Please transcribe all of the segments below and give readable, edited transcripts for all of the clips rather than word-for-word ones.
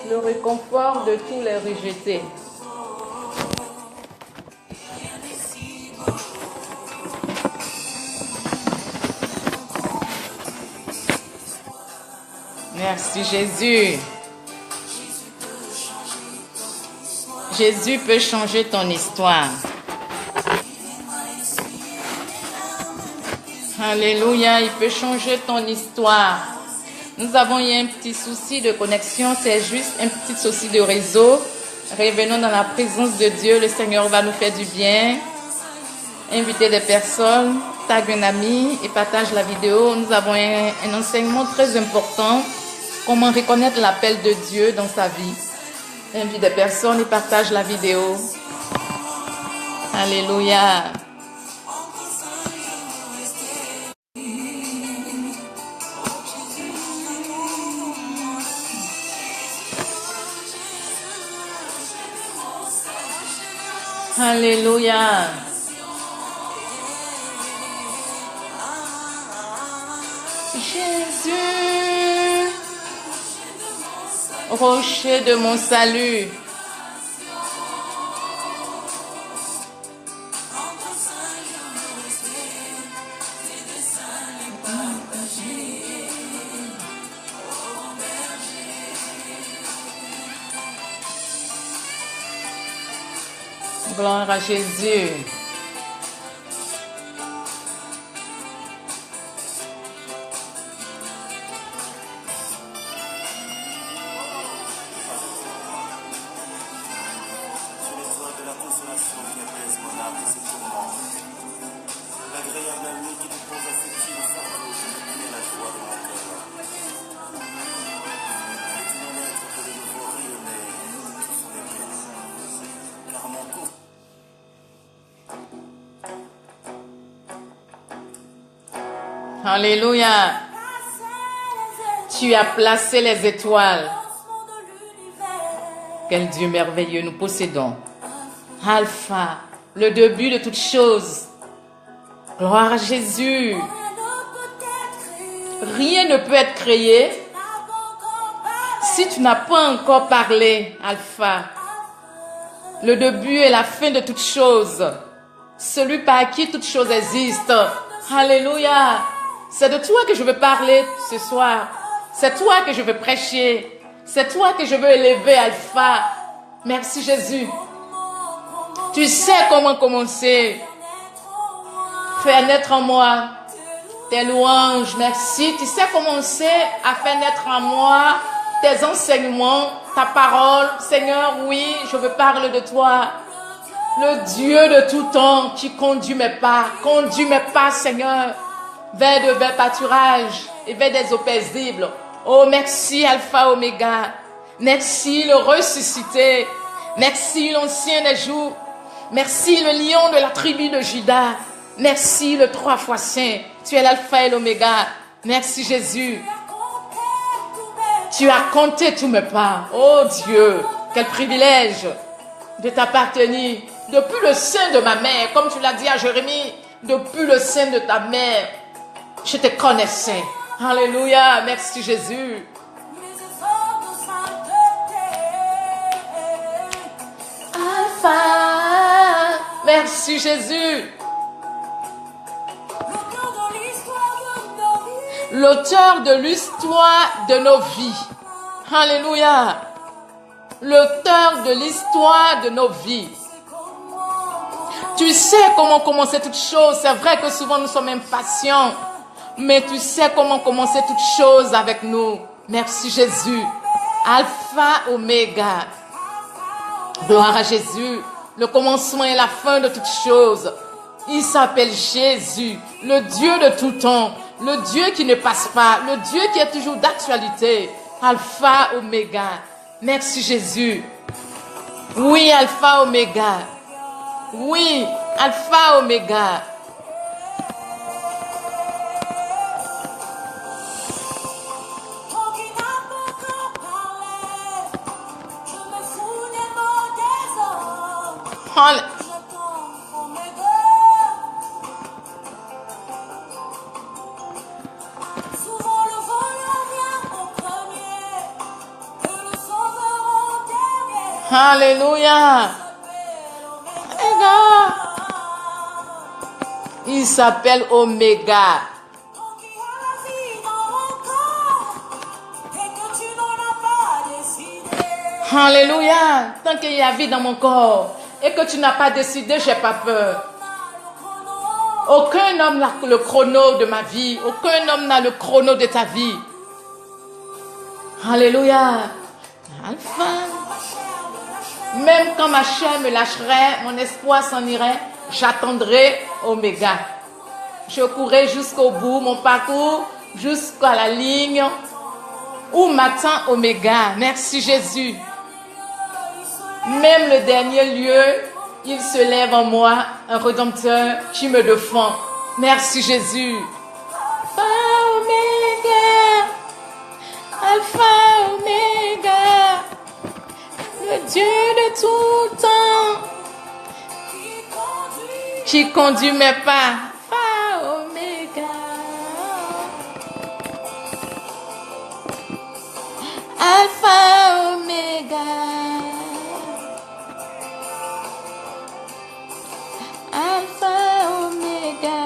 Le réconfort de tous les rejetés. Merci Jésus. Jésus peut changer ton histoire. Alléluia, il peut changer ton histoire. Nous avons eu un petit souci de connexion, c'est juste un petit souci de réseau. Revenons dans la présence de Dieu, le Seigneur va nous faire du bien. Invitez des personnes, tag un ami et partage la vidéo. Nous avons un enseignement très important. Comment reconnaître l'appel de Dieu dans sa vie. Invite des personnes et partage la vidéo. Alléluia. Alléluia. Jésus, rocher de mon salut. Gloire à Jésus. Alléluia. Tu as placé les étoiles. Quel Dieu merveilleux nous possédons. Alpha, le début de toutes choses. Gloire à Jésus. Rien ne peut être créé si tu n'as pas encore parlé, Alpha. Le début et la fin de toutes choses. Celui par qui toutes choses existent. Alléluia. C'est de toi que je veux parler ce soir. C'est toi que je veux prêcher. C'est toi que je veux élever, Alpha. Merci Jésus. Tu sais comment commencer. Faire naître en moi tes louanges. Merci. Tu sais commencer à faire naître en moi tes enseignements, ta parole. Seigneur, oui, je veux parler de toi. Le Dieu de tout temps qui conduit mes pas. Conduis mes pas, Seigneur, vers de verts pâturages et vers des eaux paisibles. Oh, merci, Alpha, Oméga. Merci, le ressuscité. Merci, l'ancien des jours. Merci, le lion de la tribu de Juda. Merci, le 3 fois saint. Tu es l'Alpha et l'Oméga. Merci, Jésus. Tu as compté tous mes pas. Oh Dieu, quel privilège de t'appartenir. Depuis le sein de ma mère, comme tu l'as dit à Jérémie, depuis le sein de ta mère, je te connaissais. Alléluia, merci Jésus. Alpha, merci Jésus. L'auteur de l'histoire de nos vies. Alléluia. L'auteur de l'histoire de nos vies. Tu sais comment commencer toutes choses. C'est vrai que souvent nous sommes impatients. Mais tu sais comment commencer toutes choses avec nous. Merci Jésus. Alpha, Oméga. Gloire à Jésus. Le commencement et la fin de toutes choses. Il s'appelle Jésus. Le Dieu de tout temps. Le Dieu qui ne passe pas. Le Dieu qui est toujours d'actualité. Alpha, Oméga. Merci Jésus. Oui, Alpha, Oméga. Oui, Alpha, Oméga. Hall- Alléluia. Oméga. Il s'appelle Oméga. Alléluia. Tant qu'il y a vie dans mon corps et que tu n'as pas décidé, j'ai pas peur. Aucun homme n'a le chrono de ma vie. Aucun homme n'a le chrono de ta vie. Alléluia. Alpha. Même quand ma chair me lâcherait, mon espoir s'en irait, j'attendrai Oméga. Je courrai jusqu'au bout, mon parcours, jusqu'à la ligne où m'attend Oméga. Merci Jésus. Même le dernier lieu, il se lève en moi, un rédempteur qui me défend. Merci Jésus. Alpha, Oméga. Alpha, Oméga. Le Dieu de tout temps. Qui conduit mes pas. Alpha, Oméga. Alpha, Oméga. Alpha, Oméga.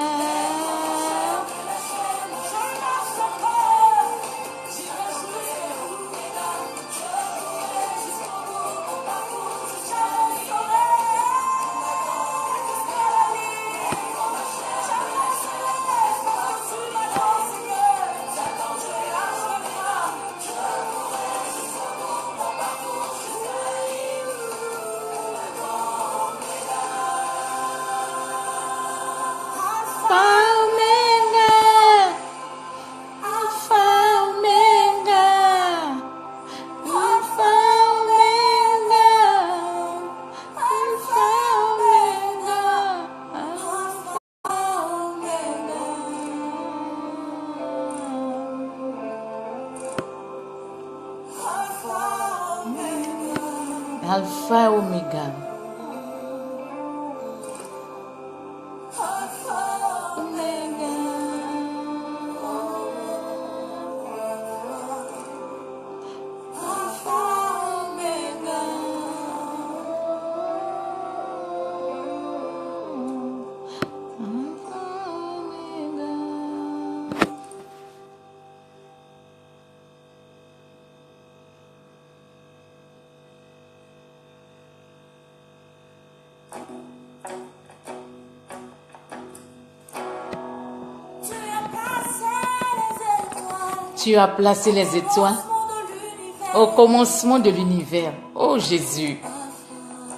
Alpha, Oméga. Tu as placé les étoiles au commencement de l'univers. Oh Jésus,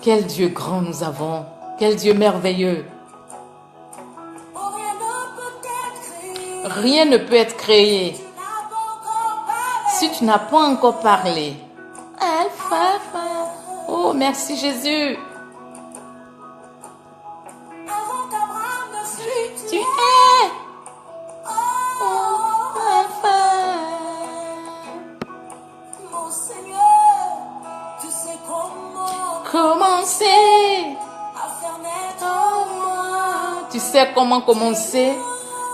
quel Dieu grand nous avons, quel Dieu merveilleux. Rien ne peut être créé si tu n'as pas encore parlé. Alpha, oh merci Jésus. Tu es. Commencer en moi. Tu sais comment commencer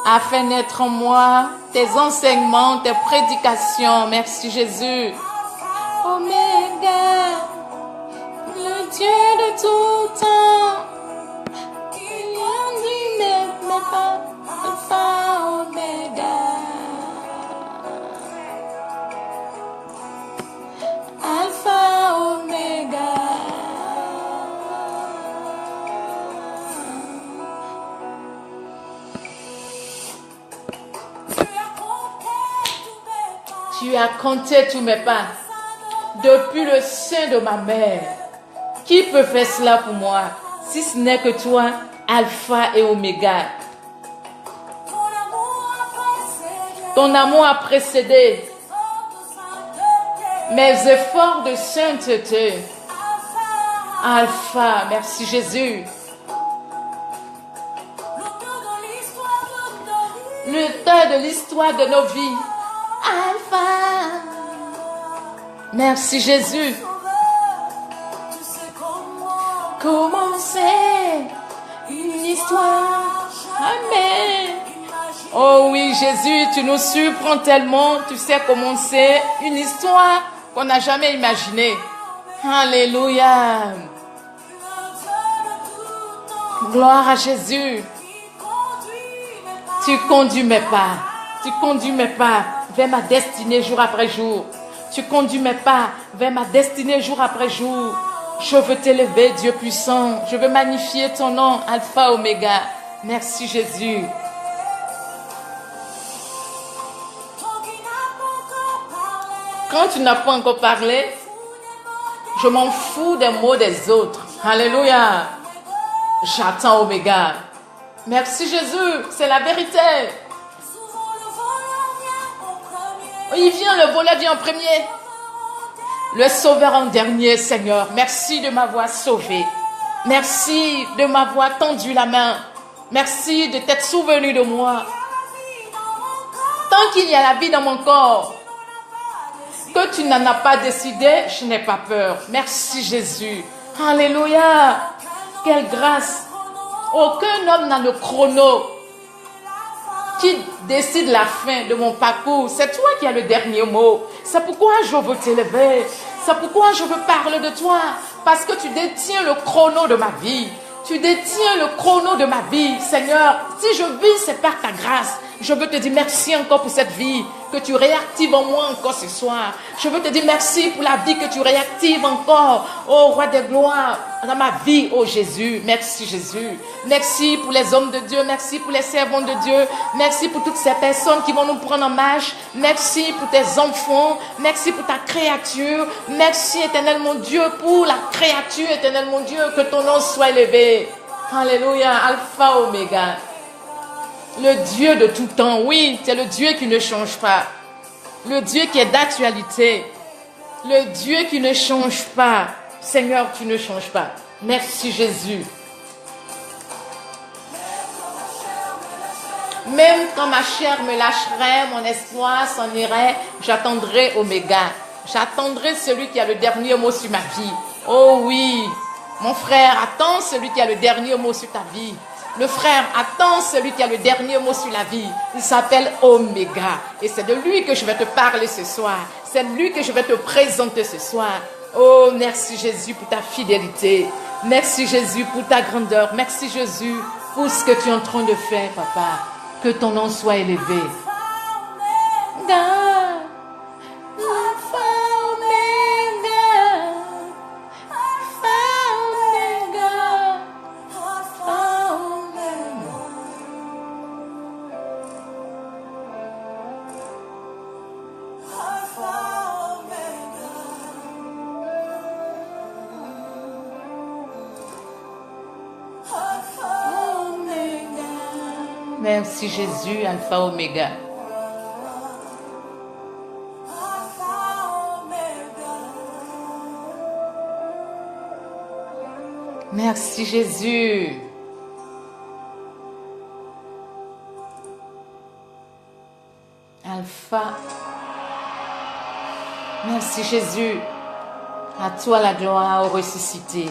à faire naître en moi tes enseignements, tes prédications. Merci Jésus. Oméga, le Dieu de tout temps, qui conduit mes pas, Alpha, Oméga. Alpha, Oméga. Tu as compté tous mes pas depuis le sein de ma mère. Qui peut faire cela pour moi si ce n'est que toi, Alpha et Oméga? Ton amour a précédé mes efforts de sainteté. Alpha, merci Jésus. Le temps de l'histoire de nos vies. Alpha. Merci Jésus. commencer une histoire. Amen. Oh oui, Jésus, tu nous surprends tellement. Tu sais commencer une histoire qu'on n'a jamais imaginée. Alléluia. Gloire à Jésus. Tu conduis mes pas. Tu conduis mes pas vers ma destinée jour après jour. Tu conduis mes pas vers ma destinée jour après jour. Je veux t'élever, Dieu puissant. Je veux magnifier ton nom, Alpha, Oméga. Merci, Jésus. Quand tu n'as pas encore parlé, je m'en fous des mots des autres. Alléluia. J'attends Oméga. Merci, Jésus. C'est la vérité. Il vient, le volet vient en premier. Le sauveur en dernier, Seigneur. Merci de m'avoir sauvé. Merci de m'avoir tendu la main. Merci de t'être souvenu de moi. Tant qu'il y a la vie dans mon corps, que tu n'en as pas décidé, je n'ai pas peur. Merci, Jésus. Alléluia. Quelle grâce. Aucun homme n'a le chrono qui décide la fin de mon parcours. C'est toi qui as le dernier mot. C'est pourquoi je veux t'élever. C'est pourquoi je veux parler de toi. Parce que tu détiens le chrono de ma vie. Tu détiens le chrono de ma vie. Seigneur, si je vis, c'est par ta grâce. Je veux te dire merci encore pour cette vie que tu réactives en moi encore ce soir. Je veux te dire merci pour la vie que tu réactives encore, ô Roi des gloires, dans ma vie, ô Jésus. Merci Jésus. Merci pour les hommes de Dieu. Merci pour les servants de Dieu. Merci pour toutes ces personnes qui vont nous prendre en marche. Merci pour tes enfants. Merci pour ta créature. Merci éternel mon Dieu pour la créature, éternel mon Dieu. Que ton nom soit élevé. Alléluia. Alpha, Oméga. Le Dieu de tout temps, oui, c'est le Dieu qui ne change pas. Le Dieu qui est d'actualité. Le Dieu qui ne change pas. Seigneur, tu ne changes pas. Merci Jésus. Même quand ma chair me lâcherait, mon espoir s'en irait, j'attendrai Oméga. J'attendrai celui qui a le dernier mot sur ma vie. Oh oui, mon frère, attends celui qui a le dernier mot sur ta vie. Le frère attend celui qui a le dernier mot sur la vie. Il s'appelle Oméga. Et c'est de lui que je vais te parler ce soir. C'est de lui que je vais te présenter ce soir. Oh, merci Jésus pour ta fidélité. Merci Jésus pour ta grandeur. Merci Jésus pour ce que tu es en train de faire, papa. Que ton nom soit élevé. Merci Jésus, Alpha, Oméga. Merci Jésus. Alpha. Merci Jésus. À toi la gloire, au ressuscité.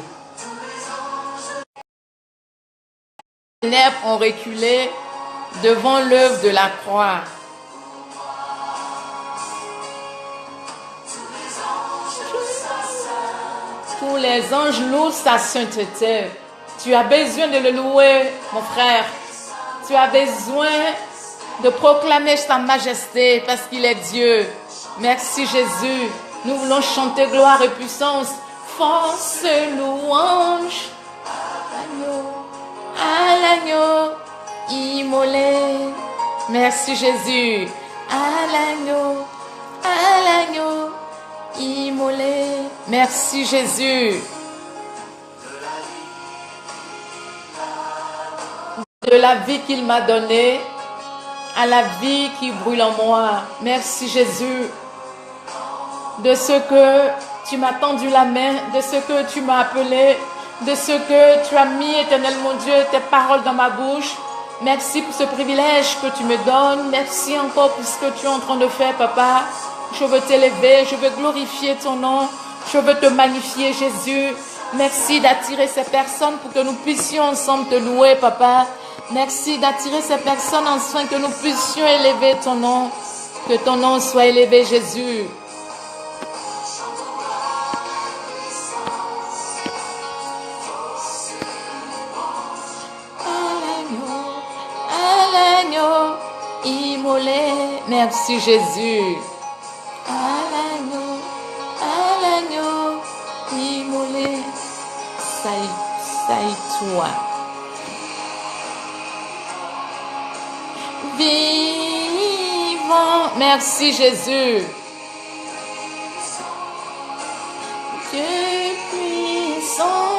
Les ténèbres ont reculé devant l'œuvre de la croix. Tous les anges louent sa sainteté. Tu as besoin de le louer, mon frère. Tu as besoin de proclamer sa majesté parce qu'il est Dieu. Merci Jésus. Nous voulons chanter gloire et puissance. Force, louange à l'agneau immolé. Merci Jésus. À l'agneau immolé. Merci Jésus. De la vie qu'il m'a donnée à la vie qui brûle en moi. Merci Jésus. De ce que tu m'as tendu la main, de ce que tu m'as appelé, de ce que tu as mis, éternel mon Dieu, tes paroles dans ma bouche. Merci pour ce privilège que tu me donnes. Merci encore pour ce que tu es en train de faire, papa. Je veux t'élever, je veux glorifier ton nom. Je veux te magnifier, Jésus. Merci d'attirer ces personnes pour que nous puissions ensemble te louer, Papa. Merci d'attirer ces personnes afin que nous puissions élever ton nom. Que ton nom soit élevé, Jésus. À l'agneau immolé. Merci, Jésus. À l'agneau immolé. Saille-toi. Vivant. Merci, Jésus. Dieu puissant.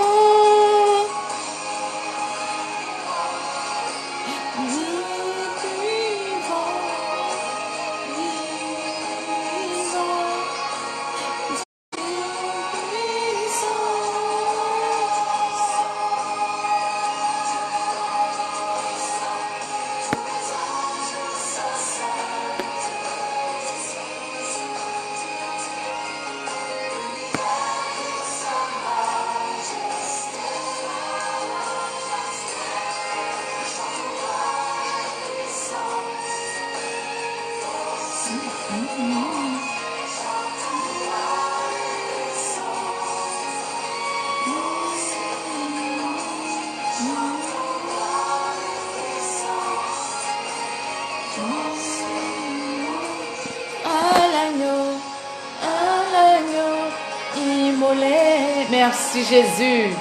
Merci Jésus.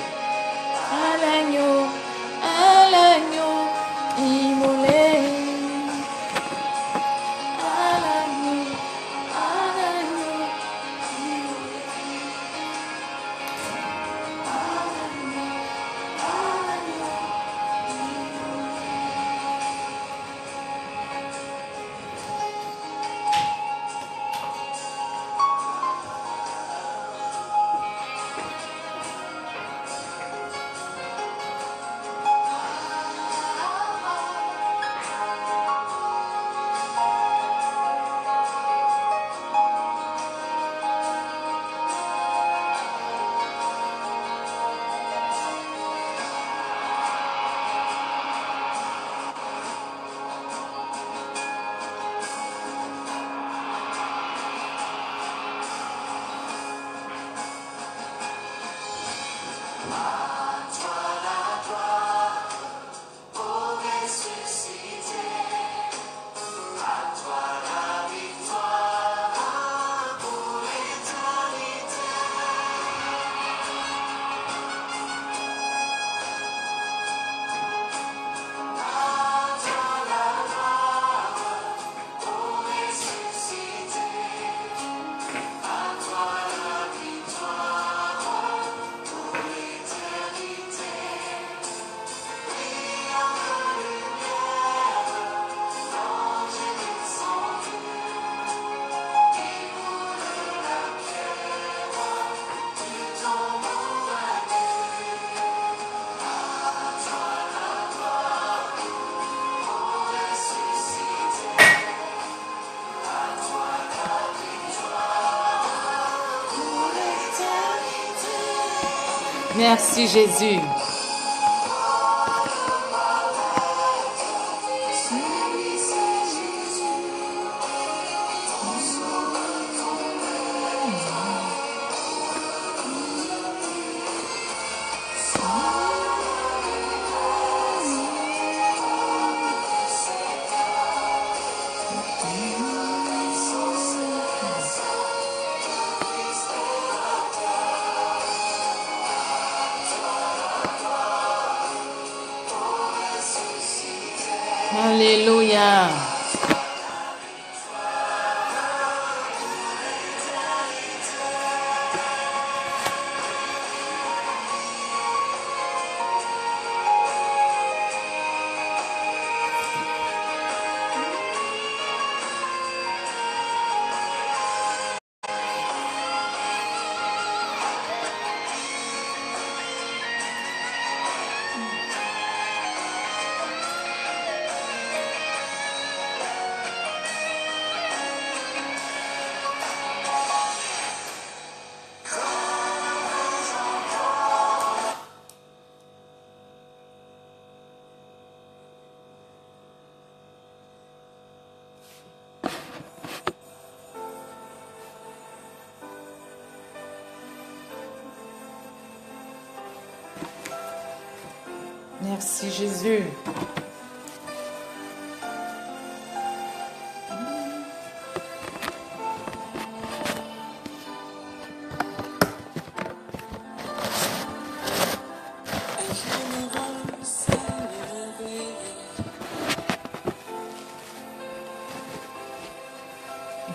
À l'agneau immolé. À l'agneau Merci Jésus. Alléluia. Merci Jésus.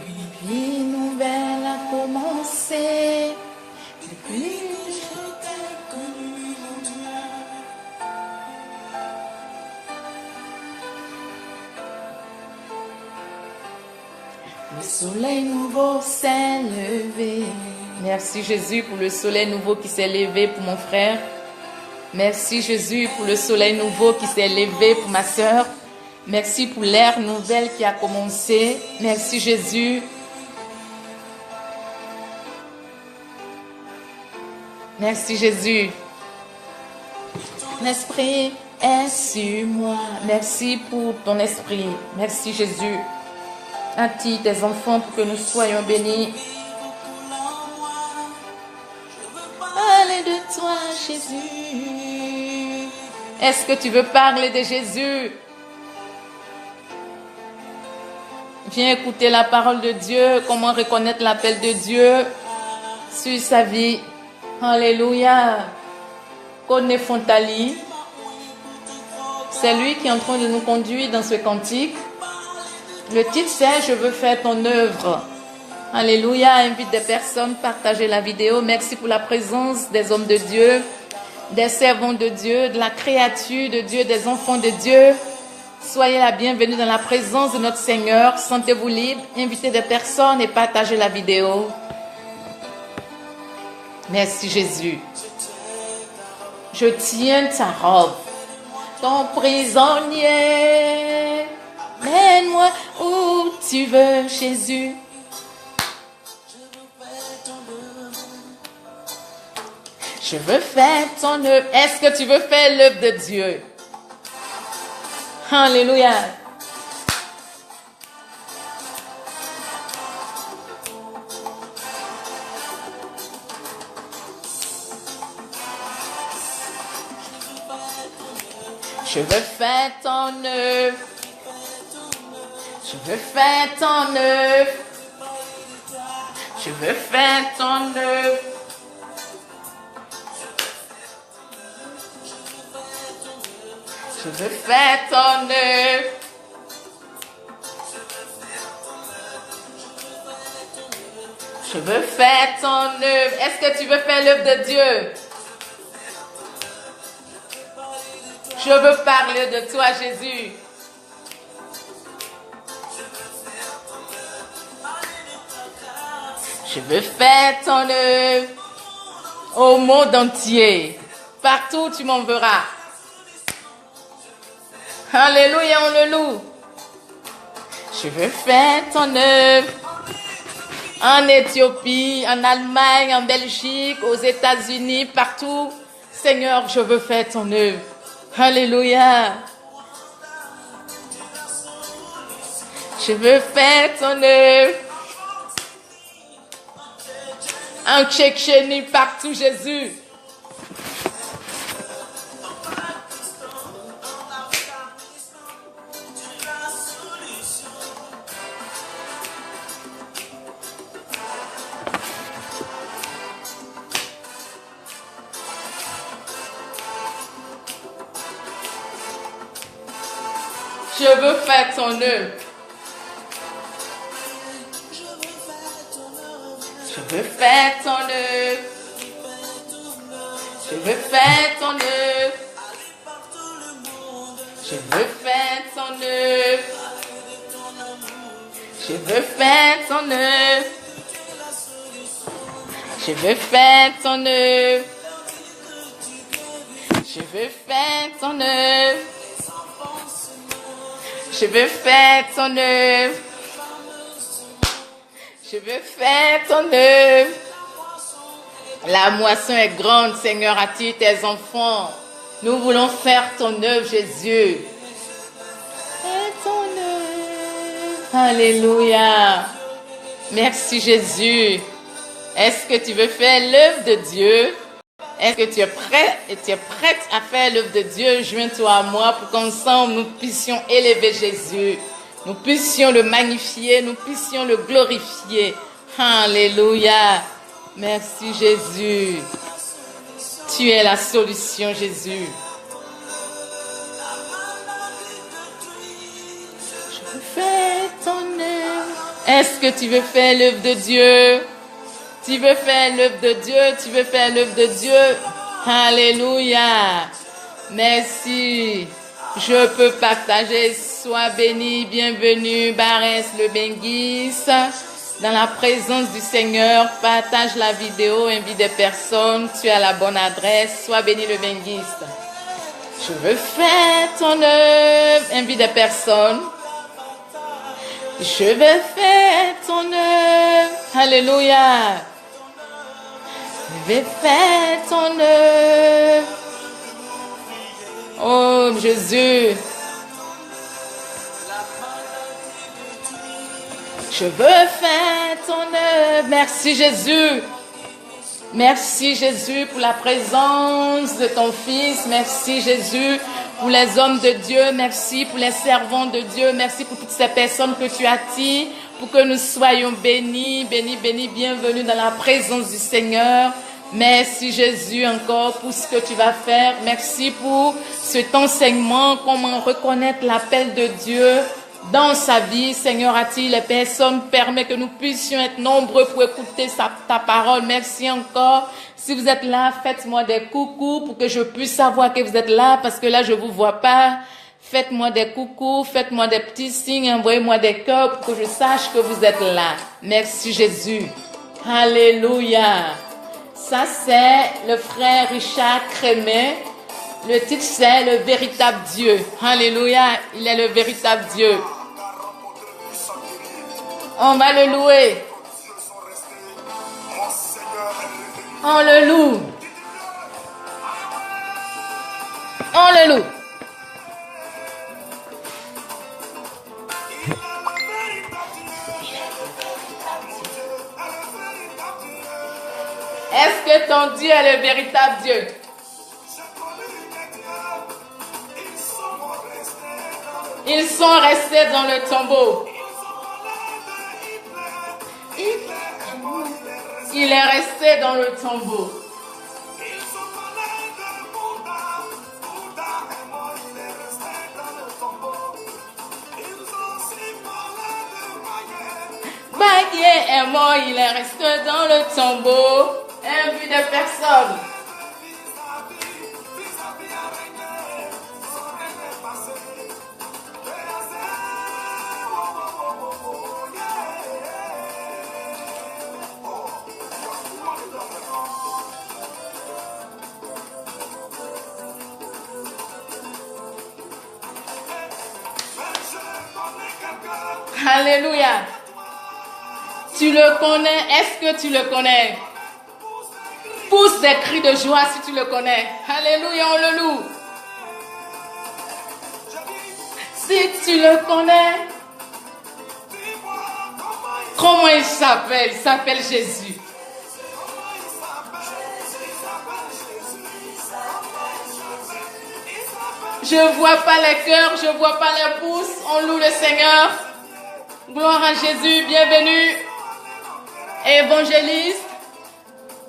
Une vie nouvelle a commencé. Depuis que je t'ai connu, mon Dieu. Le soleil nouveau s'est levé. Merci Jésus pour le soleil nouveau qui s'est levé pour mon frère. Merci Jésus pour le soleil nouveau qui s'est levé pour ma sœur. Merci pour l'ère nouvelle qui a commencé. Merci Jésus. Merci Jésus. Ton esprit est sur moi. Merci pour ton esprit. Merci Jésus. Attire tes enfants pour que nous soyons bénis. Parlez de toi, Jésus. Est-ce que tu veux parler de Jésus? Viens écouter la parole de Dieu. Comment reconnaître l'appel de Dieu sur sa vie. Alléluia. Kone Fontali. C'est lui qui est en train de nous conduire dans ce cantique. Le titre c'est « Je veux faire ton œuvre ». Alléluia. Invite des personnes, partagez la vidéo. Merci pour la présence des hommes de Dieu, des servants de Dieu, de la créature de Dieu, des enfants de Dieu. Soyez la bienvenue dans la présence de notre Seigneur. Sentez-vous libre. Invitez des personnes et partagez la vidéo. Merci Jésus. Je tiens ta robe, ton prisonnier. Mène-moi où tu veux, Jésus. Je veux faire ton œuvre. Est-ce que tu veux faire l'œuvre de Dieu? Alléluia. Je veux faire ton œuvre. Je veux faire ton œuvre. Je veux faire ton œuvre. Je veux faire ton œuvre. Je veux faire ton œuvre. Est-ce que tu veux faire l'œuvre de Dieu? Je veux parler de toi, Jésus. Je veux faire ton œuvre au monde entier. Partout où tu m'enverras. Alléluia, on le loue. Je veux faire ton œuvre en Éthiopie, en Allemagne, en Belgique, aux États-Unis, partout. Seigneur, je veux faire ton œuvre. Alléluia. Je veux faire ton œuvre en Tchétchénie, partout, Jésus. Je veux faire ton œuvre. Je veux faire ton œuvre. Je veux faire ton œuvre. Je veux faire ton œuvre. Je veux faire ton œuvre. Je veux faire ton œuvre. Je veux faire ton œuvre. Je veux faire ton œuvre. Je veux faire ton œuvre. La moisson est grande, Seigneur, attire tes enfants. Nous voulons faire ton œuvre, Jésus. Fais ton œuvre. Alléluia. Merci, Jésus. Est-ce que tu veux faire l'œuvre de Dieu? Est-ce que tu es prêt et tu es prête à faire l'œuvre de Dieu? Joins-toi à moi pour qu'ensemble nous puissions élever Jésus. Nous puissions le magnifier, nous puissions le glorifier. Alléluia. Merci Jésus. Tu es la solution, Jésus. Je veux faire ton œuvre. Est-ce que tu veux faire l'œuvre de Dieu? Tu veux faire l'œuvre de Dieu, tu veux faire l'œuvre de Dieu. Alléluia. Merci. Je peux partager. Sois béni, bienvenue, Barès le Benguis. Dans la présence du Seigneur, partage la vidéo, invite des personnes. Tu es à la bonne adresse. Sois béni le Benguis. Je veux faire ton œuvre. Invite des personnes. Je veux faire ton œuvre. Alléluia. Je vais faire ton œuvre. Oh Jésus. Je veux faire ton œuvre. Merci Jésus. Merci Jésus pour la présence de ton Fils. Merci Jésus pour les hommes de Dieu. Merci pour les servants de Dieu. Merci pour toutes ces personnes que tu attires. Pour que nous soyons bénis, bénis, bénis, bienvenus dans la présence du Seigneur. Merci Jésus encore pour ce que tu vas faire. Merci pour cet enseignement, comment reconnaître l'appel de Dieu dans sa vie. Seigneur, attire les personnes, permet que nous puissions être nombreux pour écouter ta parole. Merci encore. Si vous êtes là, faites-moi des coucous pour que je puisse savoir que vous êtes là, parce que là, je vous vois pas. Faites-moi des coucous, faites-moi des petits signes, envoyez-moi des cœurs pour que je sache que vous êtes là. Merci Jésus. Alléluia. Ça, c'est le frère Richard Crémet. Le titre, c'est le véritable Dieu. Alléluia. Il est le véritable Dieu. On va le louer. On le loue. On le loue. Est-ce que ton Dieu est le véritable Dieu? Ils sont restés dans le tombeau. Il est resté dans le tombeau. Maïe est mort, il est resté dans le tombeau. Invue de personne. Alléluia. Tu le connais? Est-ce que tu le connais? Pousse des cris de joie si tu le connais. Alléluia, on le loue. Si tu le connais, comment il s'appelle? Il s'appelle Jésus. Je ne vois pas les cœurs, je ne vois pas les pouces. On loue le Seigneur. Gloire à Jésus, bienvenue. Évangéliste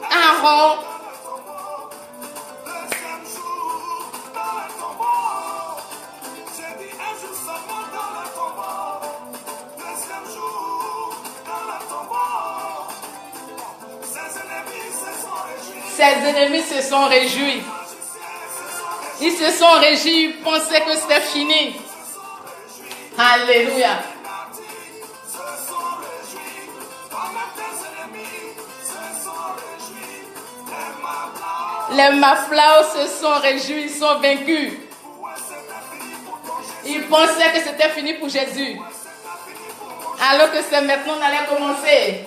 Aaron. Ses ennemis se sont réjouis. Ils se sont réjouis, ils pensaient que c'était fini. Alléluia. Les Maflaos se sont réjouis, ils sont vaincus. Ils pensaient que c'était fini pour Jésus. Alors que c'est maintenant qu'on allait commencer.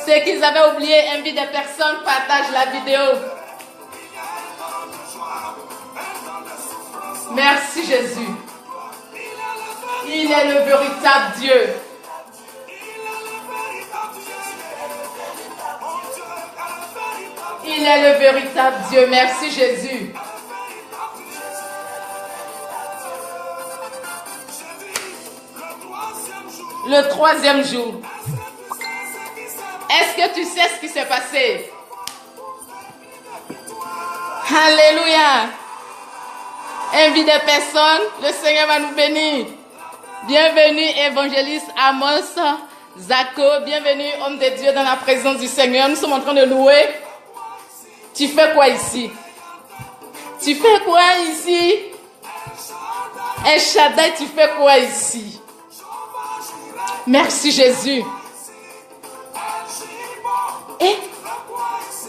Ce qu'ils avaient oublié, invite des personnes, partage la vidéo. Merci Jésus. Il est le véritable Dieu. Il Il est le véritable Dieu. Merci Jésus. Le troisième jour. Est-ce que tu sais ce qui s'est passé? Alléluia. Invite des personnes. Le Seigneur va nous bénir. Bienvenue évangéliste Amos Zako. Bienvenue homme de Dieu dans la présence du Seigneur. Nous sommes en train de louer. Tu fais quoi ici? Tu fais quoi ici? El Shaddai, tu fais quoi ici? Merci Jésus. Et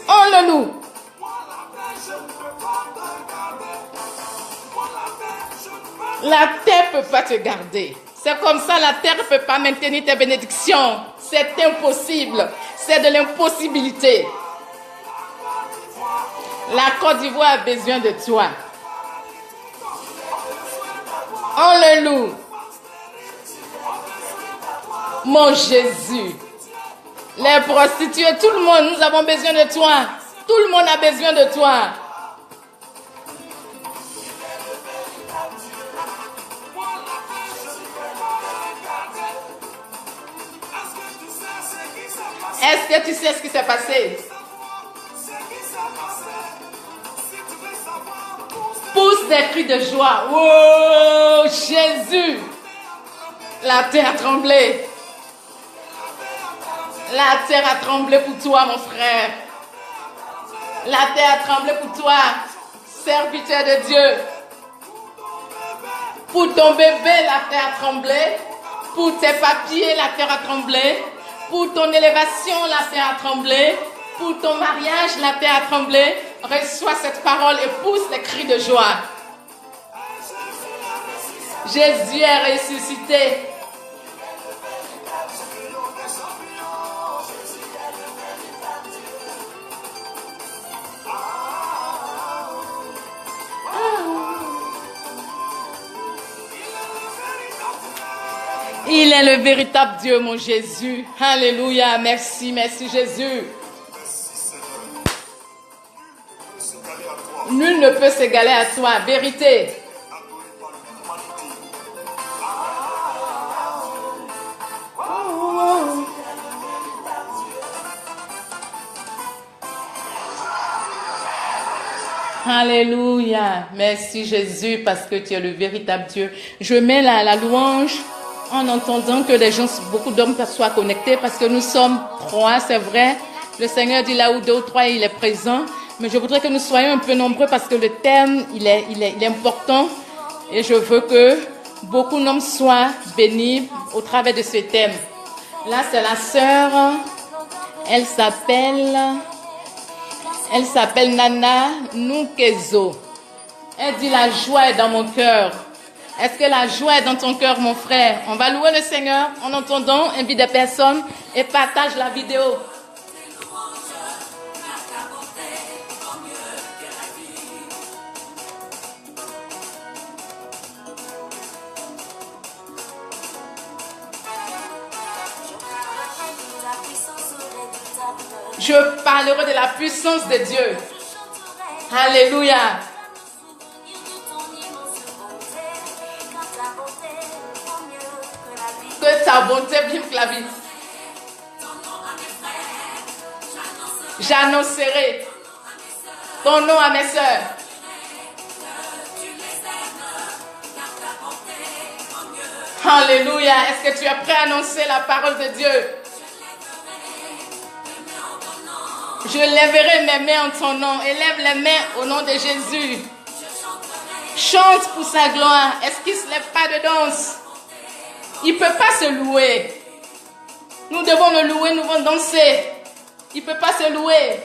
on le loue. La terre ne peut pas te garder. C'est comme ça, la terre ne peut pas maintenir tes bénédictions. C'est impossible. C'est de l'impossibilité. La Côte d'Ivoire a besoin de toi. On le loue. Mon Jésus. Les prostituées, tout le monde, nous avons besoin de toi. Tout le monde a besoin de toi. Est-ce que tu sais ce qui s'est passé? Pousse des cris de joie. Oh, Jésus! La terre a tremblé. La terre a tremblé pour toi, mon frère. La terre a tremblé pour toi, serviteur de Dieu. Pour ton bébé, la terre a tremblé. Pour tes papiers, la terre a tremblé. Pour ton élévation, la terre a tremblé. Pour ton mariage, la terre a tremblé. Reçois cette parole et pousse les cris de joie. Jésus est ressuscité. Il est le véritable Dieu, mon Jésus. Alléluia. Merci, merci Jésus. Nul ne peut s'égaler à toi. Vérité. Alléluia. Merci Jésus parce que tu es le véritable Dieu. Je mets la louange en entendant que les gens, beaucoup d'hommes soient connectés parce que nous sommes 3, c'est vrai. Le Seigneur dit là où 2 ou 3, il est présent. Mais je voudrais que nous soyons un peu nombreux parce que le thème, il est important. Et je veux que beaucoup d'hommes soient bénis au travers de ce thème. Là, c'est la sœur. Elle s'appelle Nana Nukezo. Elle dit la joie est dans mon cœur. Est-ce que la joie est dans ton cœur, mon frère? On va louer le Seigneur en entendant, invite des personnes et partage la vidéo. Je parlerai de la puissance de Dieu. Alléluia. Que ta bonté vive que la vie. J'annoncerai ton nom à mes sœurs. Alléluia. Est-ce que tu es prêt à annoncer la parole de Dieu? Je lèverai mes mains en ton nom. Élève les mains au nom de Jésus. Chante pour sa gloire. Est-ce qu'il ne se lève pas de danse? Il ne peut pas se louer. Nous devons le louer, nous devons danser. Il ne peut pas se louer.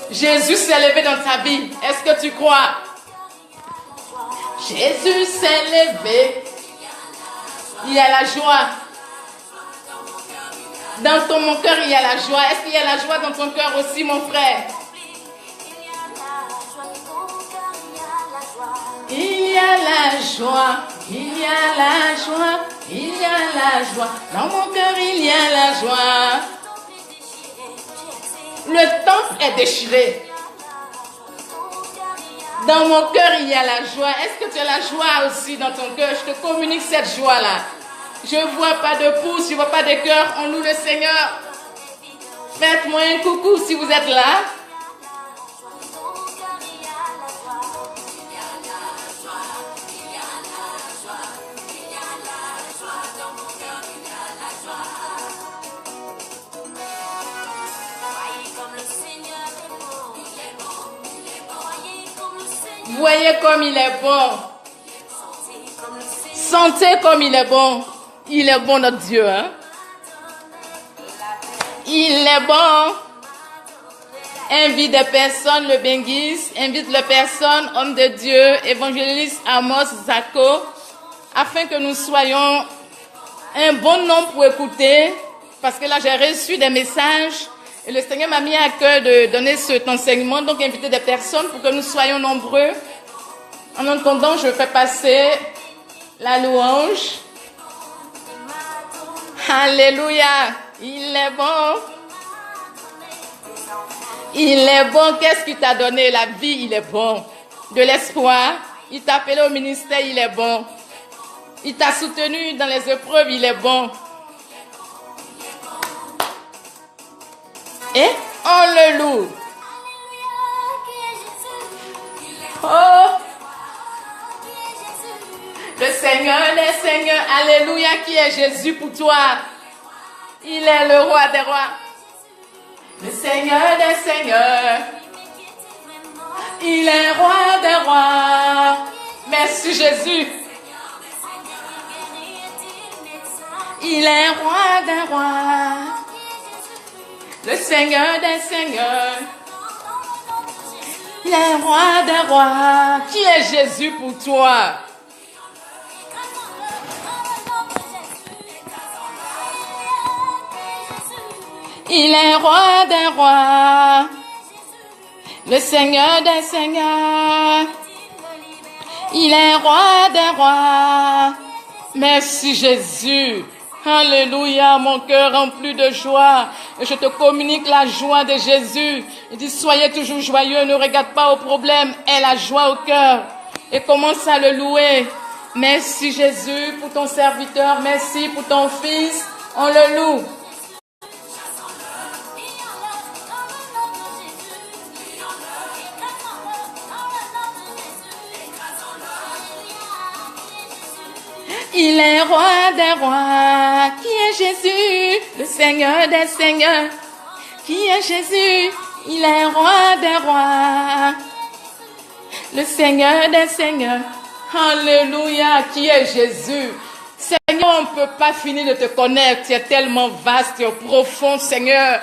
Jésus s'est levé dans ta vie. Est-ce que tu crois? Jésus s'est levé. Il y a la joie. Dans mon cœur, il y a la joie. Est-ce qu'il y a la joie dans ton cœur aussi, mon frère? Il y a la joie, il y a la joie, il y a la joie. Dans mon cœur, il y a la joie. Le temple est déchiré. Dans mon cœur, il y a la joie. Est-ce que tu as la joie aussi dans ton cœur? Je te communique cette joie-là. Je ne vois pas de pouces, je ne vois pas de cœur. On loue le Seigneur. Faites-moi un coucou si vous êtes là. Voyez comme il est bon. Sentez comme il est bon. Il est bon notre Dieu. Hein? Il est bon. Invite des personnes, le Benguis. Invite les personnes, hommes de Dieu, évangéliste Amos Zako, afin que nous soyons un bon nombre pour écouter. Parce que là, j'ai reçu des messages. Et le Seigneur m'a mis à cœur de donner cet enseignement, donc inviter des personnes pour que nous soyons nombreux. En attendant, je fais passer la louange. Alléluia, il est bon. Il est bon, qu'est-ce qu'il t'a donné? La vie, il est bon. De l'espoir, il t'a appelé au ministère, il est bon. Il t'a soutenu dans les épreuves, il est bon. Et on le loue. Oh, le Seigneur des Seigneurs, alléluia, qui est Jésus pour toi? Il est le roi des rois. Le Seigneur des Seigneurs, il est roi des rois. Merci Jésus. Il est roi des rois. Le Seigneur des Seigneurs, il est roi des rois. Qui est Jésus pour toi? Il est roi des rois. Le Seigneur des Seigneurs, il est roi des rois. Merci Jésus. Alléluia, mon cœur rempli de joie. Et je te communique la joie de Jésus. Il dit, soyez toujours joyeux, ne regarde pas aux problèmes, aie la joie au cœur. Et commence à le louer. Merci Jésus pour ton serviteur, merci pour ton fils. On le loue. Il est roi des rois. Qui est Jésus? Le Seigneur des Seigneurs. Qui est Jésus? Il est roi des rois. Le Seigneur des Seigneurs. Alléluia. Qui est Jésus? Seigneur, on ne peut pas finir de te connaître. Tu es tellement vaste et profond, Seigneur.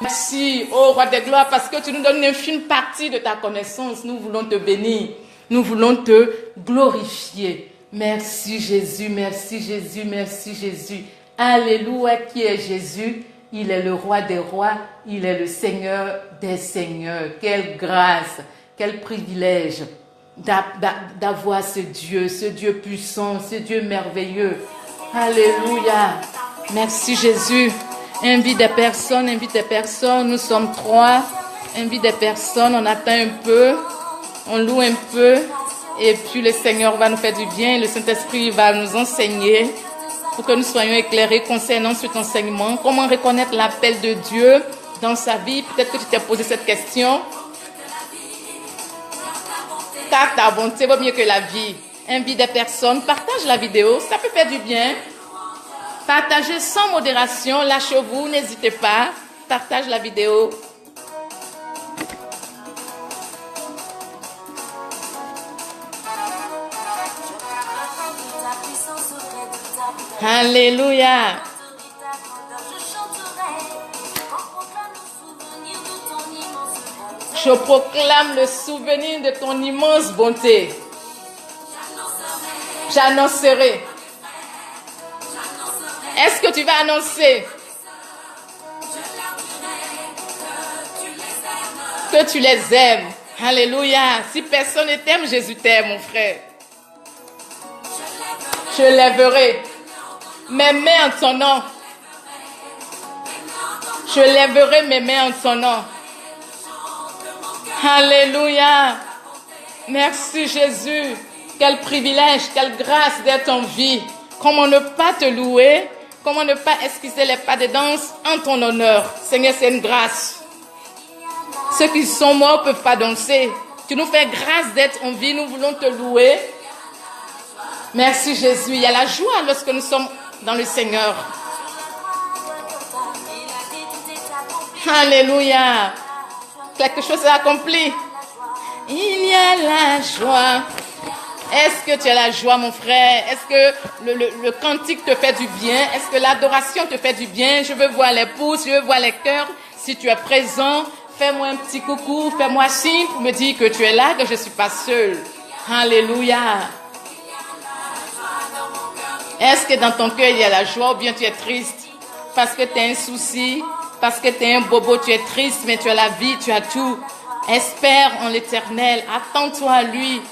Merci, ô roi des gloires, parce que tu nous donnes une infime partie de ta connaissance. Nous voulons te bénir. Nous voulons te glorifier. Merci Jésus, merci Jésus, merci Jésus. Alléluia, qui est Jésus? Il est le roi des rois, il est le Seigneur des seigneurs. Quelle grâce, quel privilège d'avoir ce Dieu puissant, ce Dieu merveilleux. Alléluia. Merci Jésus. Invite des personnes, nous sommes 3. Invite des personnes, on attend un peu, on loue un peu. Et puis le Seigneur va nous faire du bien, le Saint-Esprit va nous enseigner pour que nous soyons éclairés concernant cet enseignement. Comment reconnaître l'appel de Dieu dans sa vie? Peut-être que tu t'es posé cette question. Car ta bonté vaut mieux que la vie. Invite des personnes, partage la vidéo, ça peut faire du bien. Partagez sans modération, lâchez-vous, n'hésitez pas. Partage la vidéo. Alléluia. Je proclame le souvenir de ton immense bonté. J'annoncerai. Est-ce que tu vas annoncer que tu les aimes? Alléluia. Si personne ne t'aime, Jésus t'aime, mon frère. Je lèverai mes mains en ton nom. Je lèverai mes mains en ton nom. Alléluia. Merci Jésus. Quel privilège, quelle grâce d'être en vie. Comment ne pas te louer? Comment ne pas esquisser les pas de danse en ton honneur? Seigneur, c'est une grâce. Ceux qui sont morts ne peuvent pas danser. Tu nous fais grâce d'être en vie. Nous voulons te louer. Merci Jésus. Il y a la joie lorsque nous sommes dans le Seigneur. Alléluia. Quelque chose est accompli. Il y a la joie. Est-ce que tu as la joie, mon frère? Est-ce que le cantique te fait du bien? Est-ce que l'adoration te fait du bien? Je veux voir les pouces, je veux voir les cœurs. Si tu es présent, fais-moi un petit coucou, fais-moi signe pour me dire que tu es là, que je ne suis pas seule. Alléluia. Est-ce que dans ton cœur, il y a la joie ou bien tu es triste? Parce que tu as un souci, parce que tu es un bobo, tu es triste, mais tu as la vie, tu as tout. Espère en l'Éternel, attends-toi à lui.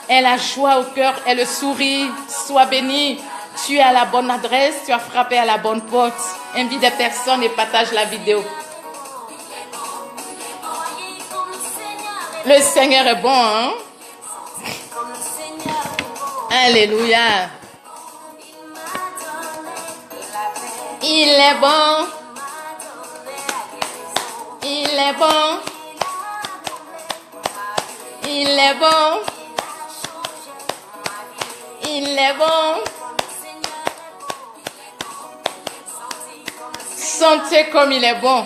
Aie la joie au cœur, aie le sourire, sois béni. Tu es à la bonne adresse, tu as frappé à la bonne porte. Invite des personnes et partage la vidéo. Le Seigneur est bon, hein? Alléluia. Il est bon. Il est bon. Il est bon. Il est bon. Sentez comme il est bon.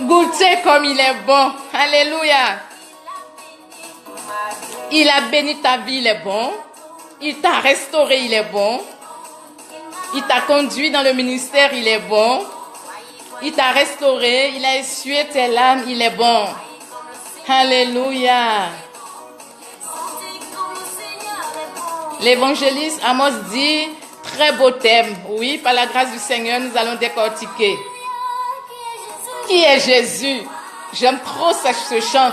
Goûtez comme il est bon. Alléluia. Il a béni ta vie, il est bon. Il t'a restauré, il est bon. Il t'a conduit dans le ministère, il est bon. Il t'a restauré, il a essuyé tes larmes, il est bon. Alléluia. L'évangéliste Amos dit, très beau thème. Oui, par la grâce du Seigneur, nous allons décortiquer. Qui est Jésus? J'aime trop ce chant.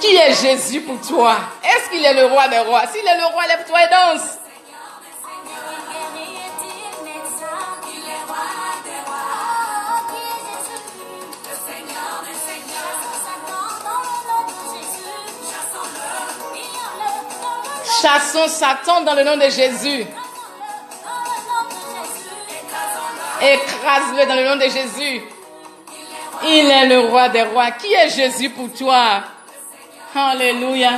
Qui est Jésus pour toi? Est-ce qu'il est le roi des rois? S'il est le roi, lève-toi et danse. Chassons Satan dans le nom de Jésus. Écrase-le dans le nom de Jésus. Il est le roi des rois. Qui est Jésus pour toi? Alléluia.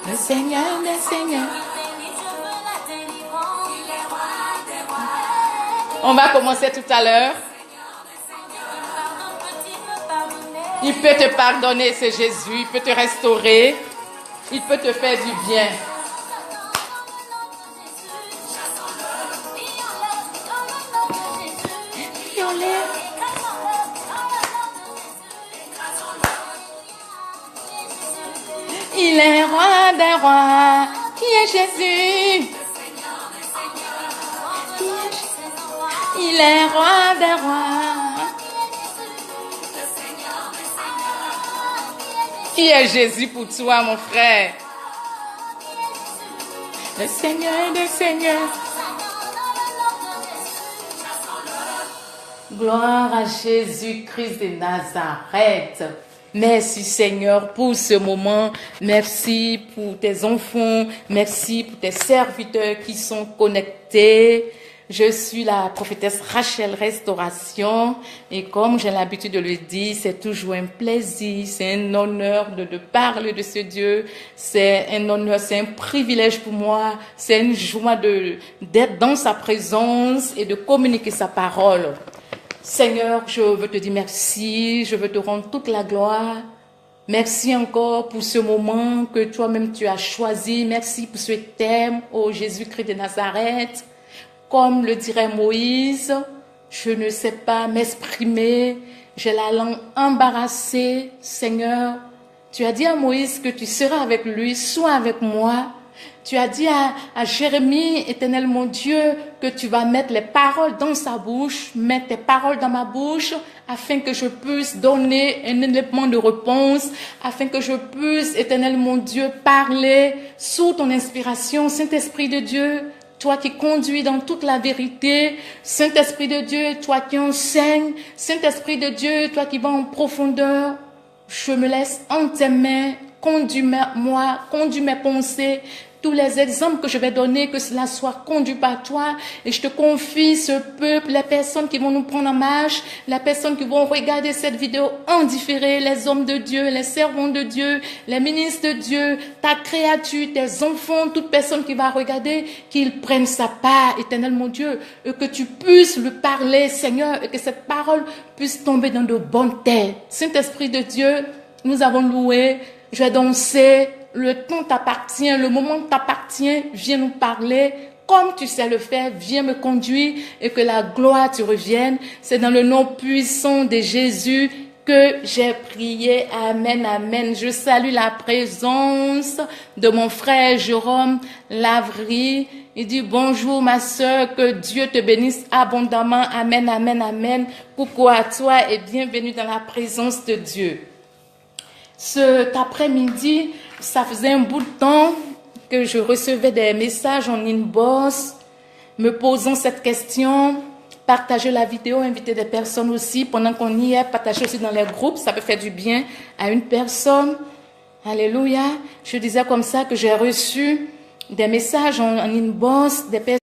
Le Seigneur, le Seigneur. On va commencer tout à l'heure. Il peut te pardonner, c'est Jésus. Il peut te restaurer. Il peut te faire du bien. Il est roi des rois. Qui est Jésus? Il est roi des rois. Qui est Jésus pour toi, mon frère? Le Seigneur, le Seigneur. Gloire à Jésus-Christ de Nazareth. Merci Seigneur pour ce moment. Merci pour tes enfants. Merci pour tes serviteurs qui sont connectés. Je suis la prophétesse Rachel Restauration et comme j'ai l'habitude de le dire, c'est toujours un plaisir, c'est un honneur de parler de ce Dieu. C'est un honneur, c'est un privilège pour moi. C'est une joie d'être dans sa présence et de communiquer sa parole. Seigneur, je veux te dire merci, je veux te rendre toute la gloire. Merci encore pour ce moment que toi-même tu as choisi. Merci pour ce thème, ô Jésus-Christ de Nazareth. Comme le dirait Moïse, je ne sais pas m'exprimer, j'ai la langue embarrassée. Seigneur, tu as dit à Moïse que tu seras avec lui, sois avec moi. Tu as dit à Jérémie, Éternel mon Dieu, que tu vas mettre les paroles dans sa bouche, mettre tes paroles dans ma bouche, afin que je puisse donner un élément de réponse, afin que je puisse, Éternel mon Dieu, parler sous ton inspiration. Saint-Esprit de Dieu, toi qui conduis dans toute la vérité, Saint-Esprit de Dieu, toi qui enseignes, Saint-Esprit de Dieu, toi qui vas en profondeur, je me laisse en tes mains, conduis-moi, conduis mes pensées, tous les exemples que je vais donner, que cela soit conduit par toi. Et je te confie ce peuple, les personnes qui vont nous prendre en marche, les personnes qui vont regarder cette vidéo en différé, les hommes de Dieu, les servants de Dieu, les ministres de Dieu, ta créature, tes enfants, toute personne qui va regarder, qu'ils prennent sa part, Éternel mon Dieu, et que tu puisses lui parler, Seigneur, et que cette parole puisse tomber dans de bonnes terres. Saint-Esprit de Dieu, nous avons loué, je vais danser. Le temps t'appartient, le moment t'appartient, viens nous parler comme tu sais le faire, viens me conduire et que la gloire te revienne. C'est dans le nom puissant de Jésus que j'ai prié. Amen, amen. Je salue la présence de mon frère Jérôme Lavry. Il dit bonjour ma soeur, que Dieu te bénisse abondamment. Amen, amen, amen. Coucou à toi et bienvenue dans la présence de Dieu. Cet après-midi, ça faisait un bout de temps que je recevais des messages en inbox me posant cette question. Partagez la vidéo, invitez des personnes aussi. Pendant qu'on y est, partagez aussi dans les groupes. Ça peut faire du bien à une personne. Alléluia. Je disais comme ça que j'ai reçu des messages en inbox des personnes.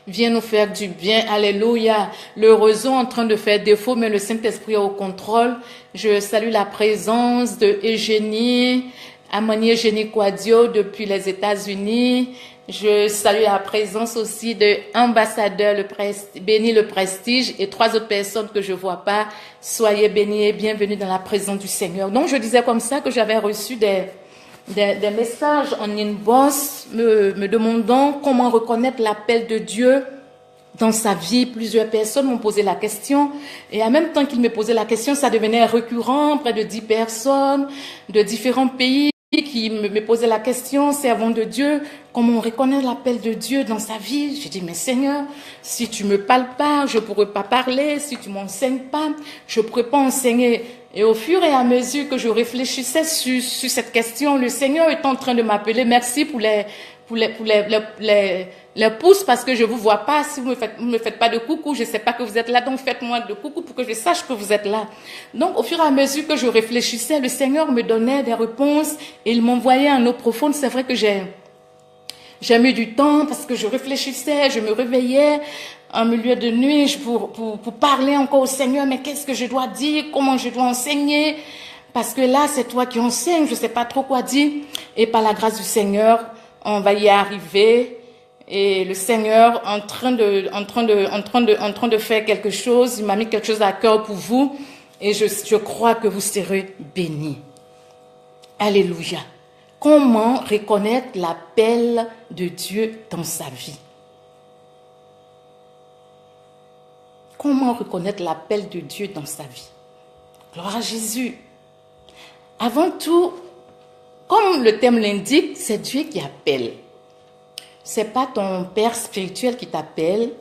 Viens nous faire du bien. Alléluia. Le réseau en train de faire défaut, mais le Saint-Esprit est au contrôle. Je salue la présence de Eugénie, Amani Eugénie Quadio depuis les États-Unis. Je salue la présence aussi de ambassadeur Béni le Prestige et 3 autres personnes que je vois pas. Soyez bénis et bienvenus dans la présence du Seigneur. Donc je disais comme ça que j'avais reçu des messages en inbox me demandant comment reconnaître l'appel de Dieu dans sa vie. Plusieurs personnes m'ont posé la question et en même temps qu'ils me posaient la question, ça devenait récurrent, près de 10 personnes de différents pays qui me posaient la question, servant de Dieu, comment on reconnaît l'appel de Dieu dans sa vie. J'ai dit, mais Seigneur, si tu me parles pas, je pourrais pas parler, si tu m'enseignes pas, je pourrais pas enseigner. Et au fur et à mesure que je réfléchissais sur cette question, le Seigneur est en train de m'appeler. Merci pour les pouces parce que je vous vois pas. Si vous me faites pas de coucou, je sais pas que vous êtes là. Donc faites-moi de coucou pour que je sache que vous êtes là. Donc au fur et à mesure que je réfléchissais, le Seigneur me donnait des réponses et il m'envoyait en eau profonde. C'est vrai que j'ai mis du temps parce que je réfléchissais, je me réveillais en milieu de nuit pour parler encore au Seigneur. Mais qu'est-ce que je dois dire? Comment je dois enseigner? Parce que là, c'est toi qui enseignes. Je sais pas trop quoi dire. Et par la grâce du Seigneur, on va y arriver. Et le Seigneur en train de faire quelque chose. Il m'a mis quelque chose à cœur pour vous. Et je crois que vous serez bénis. Alléluia. Comment reconnaître l'appel de Dieu dans sa vie? Comment reconnaître l'appel de Dieu dans sa vie? Gloire à Jésus. Avant tout, comme le thème l'indique, c'est Dieu qui appelle. C'est pas ton père spirituel qui t'appelle,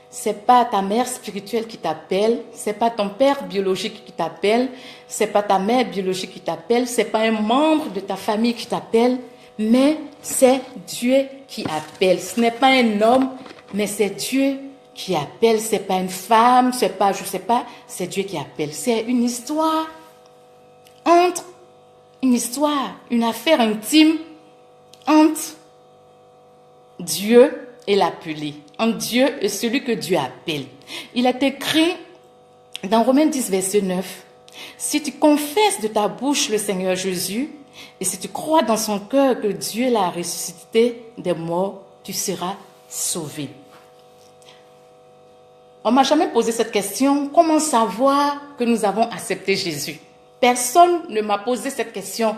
c'est pas ta mère spirituelle qui t'appelle, c'est pas ton père biologique qui t'appelle, c'est pas ta mère biologique qui t'appelle, c'est pas un membre de ta famille qui t'appelle, mais c'est Dieu qui appelle. Ce n'est pas un homme, mais c'est Dieu qui appelle. C'est pas une femme, c'est pas, je sais pas, c'est Dieu qui appelle. C'est une histoire une affaire intime entre Dieu et l'appelé, entre Dieu et celui que Dieu appelle. Il est écrit dans Romains 10, verset 9, « Si tu confesses de ta bouche le Seigneur Jésus, et si tu crois dans son cœur que Dieu l'a ressuscité des morts, tu seras sauvé. » On ne m'a jamais posé cette question, comment savoir que nous avons accepté Jésus? Personne ne m'a posé cette question.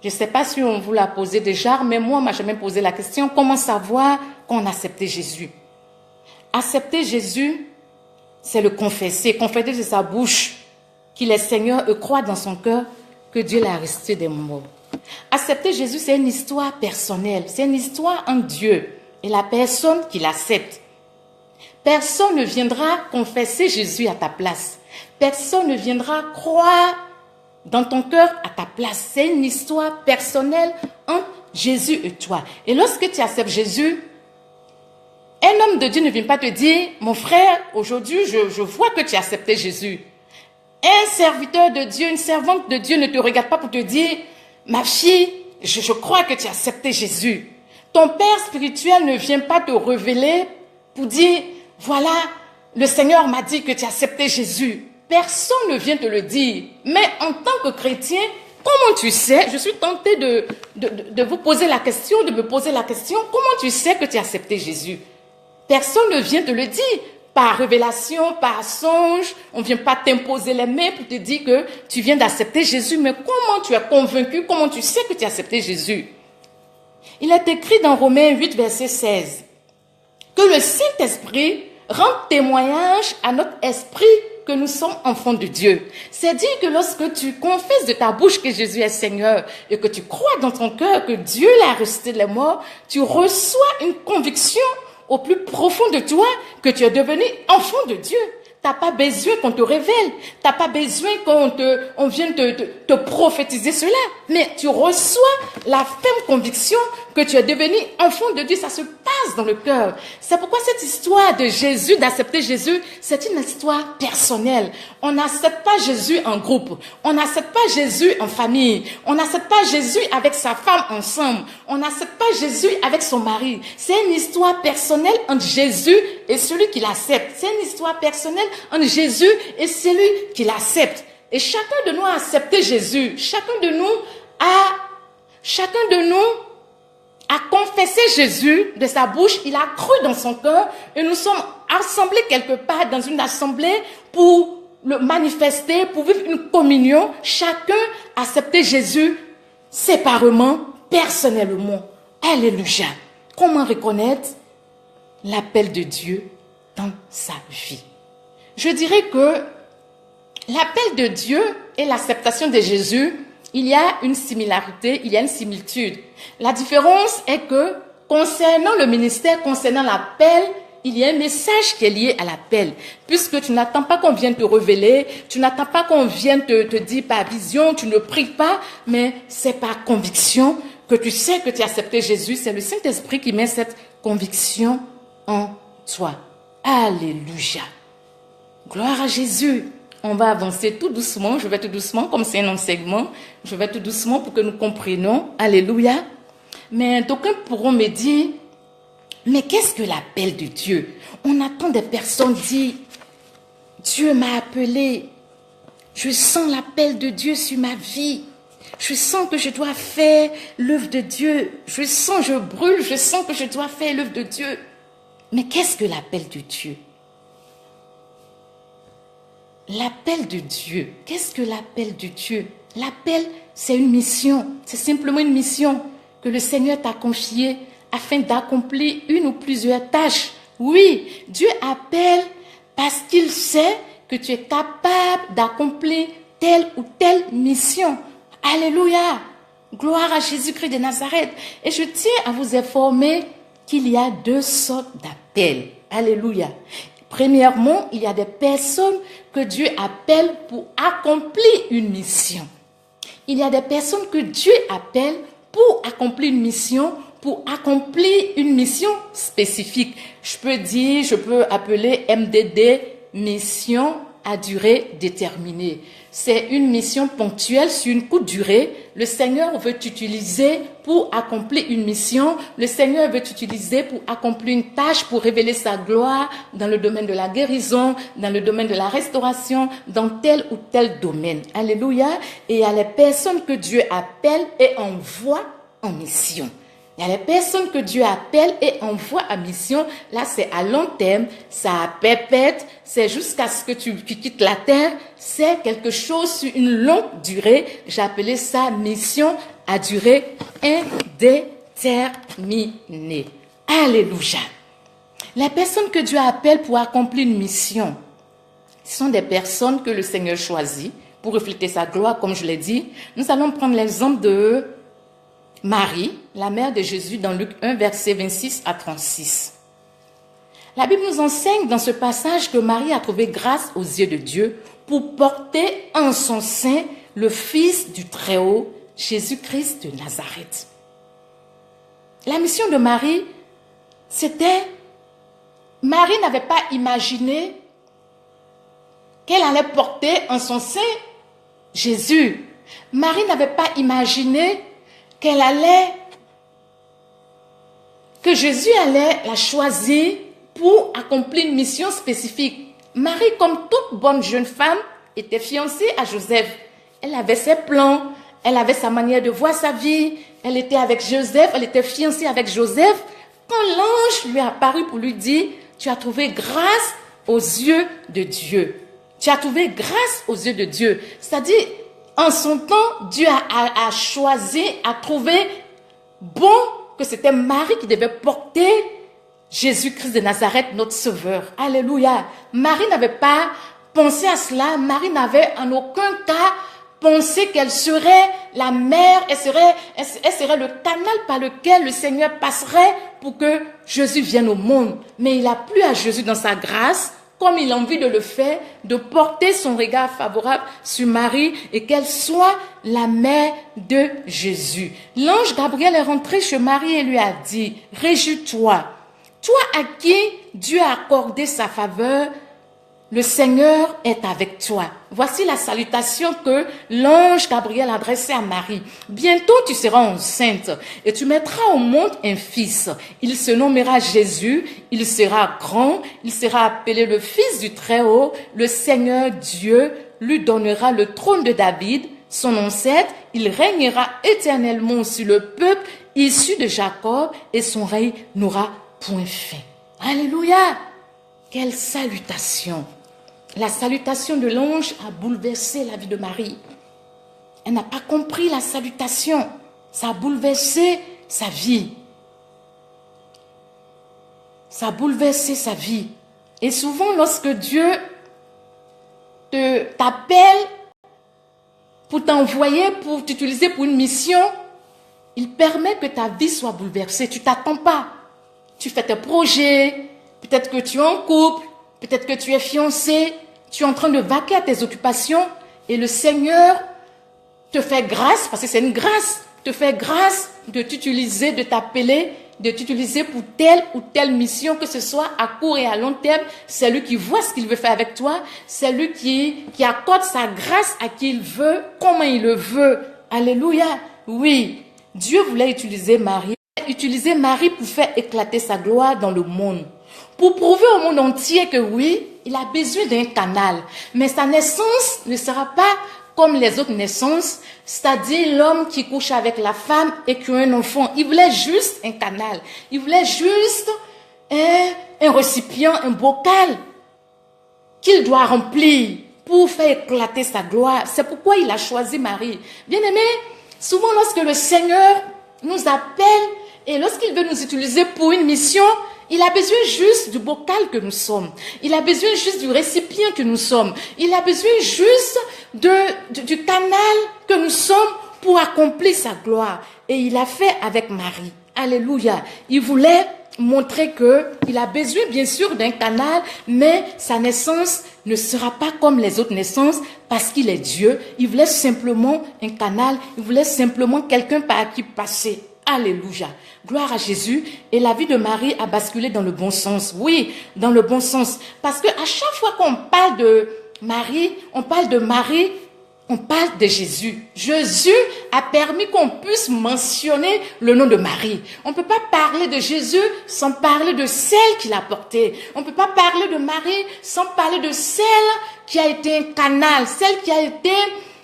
Je ne sais pas si on vous l'a posé déjà, mais moi, on ne m'a jamais posé la question, comment savoir qu'on a accepté Jésus? Accepter Jésus, c'est le confesser de sa bouche qu'il est Seigneur et croire dans son cœur que Dieu l'a ressuscité des morts. Accepter Jésus, c'est une histoire personnelle, c'est une histoire en Dieu et la personne qui l'accepte. Personne ne viendra confesser Jésus à ta place. Personne ne viendra croire dans ton cœur à ta place. C'est une histoire personnelle entre Jésus et toi. Et lorsque tu acceptes Jésus, un homme de Dieu ne vient pas te dire, mon frère, aujourd'hui, je vois que tu as accepté Jésus. Un serviteur de Dieu, une servante de Dieu ne te regarde pas pour te dire, ma fille, je crois que tu as accepté Jésus. Ton père spirituel ne vient pas te révéler pour dire, voilà, le Seigneur m'a dit que tu as accepté Jésus. Personne ne vient te le dire. Mais en tant que chrétien, comment tu sais, je suis tentée de vous poser la question, de me poser la question, comment tu sais que tu as accepté Jésus? Personne ne vient te le dire. Par révélation, par songe, on ne vient pas t'imposer les mains pour te dire que tu viens d'accepter Jésus. Mais comment tu es convaincu, comment tu sais que tu as accepté Jésus? Il est écrit dans Romains 8, verset 16, que le Saint-Esprit rend témoignage à notre esprit que nous sommes enfants de Dieu. C'est dire que lorsque tu confesses de ta bouche que Jésus est Seigneur et que tu crois dans ton cœur que Dieu l'a ressuscité des morts, tu reçois une conviction au plus profond de toi que tu es devenu enfant de Dieu. Tu n'as pas besoin qu'on te révèle. Tu n'as pas besoin qu'on vienne te prophétiser cela. Mais tu reçois la ferme conviction que tu es devenu enfant de Dieu. Ça se passe dans le cœur. C'est pourquoi cette histoire de Jésus, d'accepter Jésus, c'est une histoire personnelle. On n'accepte pas Jésus en groupe. On n'accepte pas Jésus en famille. On n'accepte pas Jésus avec sa femme ensemble. On n'accepte pas Jésus avec son mari. C'est une histoire personnelle entre Jésus et celui qui l'accepte. C'est une histoire personnelle entre Jésus et celui qui l'accepte. Et chacun de nous a accepté Jésus. Chacun de nous a confessé Jésus de sa bouche. Il a cru dans son cœur. Et nous sommes assemblés quelque part dans une assemblée pour le manifester, pour vivre une communion. Chacun a accepté Jésus séparément, personnellement. Alléluia. Comment reconnaître l'appel de Dieu dans sa vie? Je dirais que l'appel de Dieu et l'acceptation de Jésus, il y a une similarité, il y a une similitude. La différence est que concernant le ministère, concernant l'appel, il y a un message qui est lié à l'appel. Puisque tu n'attends pas qu'on vienne te révéler, tu n'attends pas qu'on vienne te dire par vision, tu ne pries pas, mais c'est par conviction que tu sais que tu as accepté Jésus. C'est le Saint-Esprit qui met cette conviction en toi. Alléluia. Gloire à Jésus. On va avancer tout doucement. Je vais tout doucement, comme c'est un enseignement. Je vais tout doucement pour que nous comprenions. Alléluia. Mais d'aucuns pourront me dire, mais qu'est-ce que l'appel de Dieu? On attend des personnes dire, Dieu m'a appelé. Je sens l'appel de Dieu sur ma vie. Je sens que je dois faire l'œuvre de Dieu. Je sens, je brûle, je sens que je dois faire l'œuvre de Dieu. Mais qu'est-ce que l'appel de Dieu? L'appel de Dieu. Qu'est-ce que l'appel de Dieu? L'appel, c'est une mission. C'est simplement une mission que le Seigneur t'a confiée afin d'accomplir une ou plusieurs tâches. Oui, Dieu appelle parce qu'il sait que tu es capable d'accomplir telle ou telle mission. Alléluia. Gloire à Jésus-Christ de Nazareth. Et je tiens à vous informer qu'il y a deux sortes d'appels. Alléluia. Premièrement, il y a des personnes que Dieu appelle pour accomplir une mission. Il y a des personnes que Dieu appelle pour accomplir une mission, spécifique. Je peux appeler MDD, mission à durée déterminée. C'est une mission ponctuelle sur une courte durée. Le Seigneur veut t'utiliser pour accomplir une mission. Le Seigneur veut t'utiliser pour accomplir une tâche, pour révéler sa gloire dans le domaine de la guérison, dans le domaine de la restauration, dans tel ou tel domaine. Alléluia. Et il y a les personnes que Dieu appelle et envoie en mission. Il y a les personnes que Dieu appelle et envoie en mission. Là, c'est à long terme, ça pépette, c'est jusqu'à ce que tu quittes la terre. C'est quelque chose sur une longue durée. J'appelais ça mission à durée indéterminée. Alléluia. Les personnes que Dieu appelle pour accomplir une mission, ce sont des personnes que le Seigneur choisit pour refléter sa gloire, comme je l'ai dit. Nous allons prendre l'exemple de Marie, la mère de Jésus, dans Luc 1, versets 26 à 36. La Bible nous enseigne dans ce passage que Marie a trouvé grâce aux yeux de Dieu pour porter en son sein le Fils du Très-Haut, Jésus-Christ de Nazareth. La mission de Marie, c'était... Marie n'avait pas imaginé qu'elle allait porter en son sein Jésus. Marie n'avait pas imaginé que Jésus allait la choisir pour accomplir une mission spécifique. Marie, comme toute bonne jeune femme, était fiancée à Joseph. Elle avait ses plans, elle avait sa manière de voir sa vie, elle était avec Joseph, elle était fiancée avec Joseph. Quand l'ange lui est apparu pour lui dire, tu as trouvé grâce aux yeux de Dieu. Tu as trouvé grâce aux yeux de Dieu. C'est-à-dire, en son temps, Dieu a choisi, a trouvé bon que c'était Marie qui devait porter Jésus-Christ de Nazareth, notre Sauveur. Alléluia. Marie n'avait pas pensé à cela. Marie n'avait en aucun cas pensé qu'elle serait la mère, elle serait le canal par lequel le Seigneur passerait pour que Jésus vienne au monde. Mais il a plu à Jésus dans sa grâce, comme il a envie de le faire, de porter son regard favorable sur Marie et qu'elle soit la mère de Jésus. L'ange Gabriel est rentré chez Marie et lui a dit, « Réjouis-toi, toi à qui Dieu a accordé sa faveur, le Seigneur est avec toi. » Voici la salutation que l'ange Gabriel adressait à Marie. « Bientôt tu seras enceinte et tu mettras au monde un fils. Il se nommera Jésus, il sera grand, il sera appelé le Fils du Très-Haut. Le Seigneur Dieu lui donnera le trône de David, son ancêtre. Il régnera éternellement sur le peuple issu de Jacob et son règne n'aura point fin. » Alléluia! Quelle salutation! La salutation de l'ange a bouleversé la vie de Marie. Elle n'a pas compris la salutation. Ça a bouleversé sa vie. Ça a bouleversé sa vie. Et souvent, lorsque Dieu t'appelle pour t'envoyer, pour t'utiliser pour une mission, il permet que ta vie soit bouleversée. Tu ne t'attends pas. Tu fais tes projets, peut-être que tu es en couple, peut-être que tu es fiancé, tu es en train de vaquer à tes occupations et le Seigneur te fait grâce, parce que c'est une grâce, te fait grâce de t'utiliser, de t'appeler, de t'utiliser pour telle ou telle mission, que ce soit à court et à long terme. C'est lui qui voit ce qu'il veut faire avec toi, c'est lui qui accorde sa grâce à qui il veut, comment il le veut. Alléluia. Oui, Dieu voulait utiliser Marie pour faire éclater sa gloire dans le monde. Pour prouver au monde entier que oui, il a besoin d'un canal. Mais sa naissance ne sera pas comme les autres naissances, c'est-à-dire l'homme qui couche avec la femme et qui a un enfant. Il voulait juste un canal. Il voulait juste un récipient, un bocal qu'il doit remplir pour faire éclater sa gloire. C'est pourquoi il a choisi Marie. Bien-aimés, souvent lorsque le Seigneur nous appelle et lorsqu'il veut nous utiliser pour une mission, il a besoin juste du bocal que nous sommes. Il a besoin juste du récipient que nous sommes. Il a besoin juste du canal que nous sommes pour accomplir sa gloire. Et il a fait avec Marie. Alléluia. Il voulait montrer qu'il a besoin bien sûr d'un canal, mais sa naissance ne sera pas comme les autres naissances parce qu'il est Dieu. Il voulait simplement un canal. Il voulait simplement quelqu'un par qui passer. Alléluia. Gloire à Jésus. Et la vie de Marie a basculé dans le bon sens. Oui, dans le bon sens. Parce que à chaque fois qu'on parle de Marie, on parle de Jésus. Jésus a permis qu'on puisse mentionner le nom de Marie. On ne peut pas parler de Jésus sans parler de celle qu'il a portée. On ne peut pas parler de Marie sans parler de celle qui a été un canal, celle qui a été,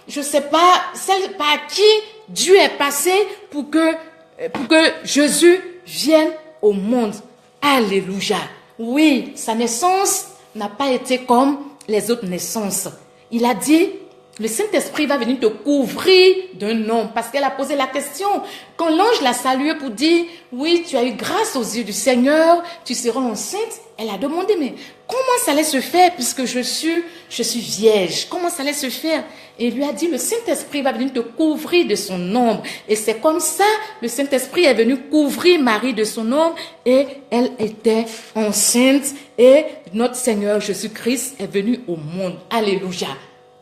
je ne sais pas, celle par qui Dieu est passé pour que Jésus vienne au monde. Alléluia. Oui, sa naissance n'a pas été comme les autres naissances. Il a dit, Le Saint-Esprit va venir te couvrir d'un homme parce qu'elle a posé la question. Quand l'ange l'a salué pour dire, oui, tu as eu grâce aux yeux du Seigneur, tu seras enceinte, elle a demandé, mais comment ça allait se faire puisque je suis vierge? Comment ça allait se faire? Et il lui a dit, le Saint-Esprit va venir te couvrir de son ombre. Et c'est comme ça, le Saint-Esprit est venu couvrir Marie de son ombre et elle était enceinte et notre Seigneur Jésus-Christ est venu au monde. Alléluia.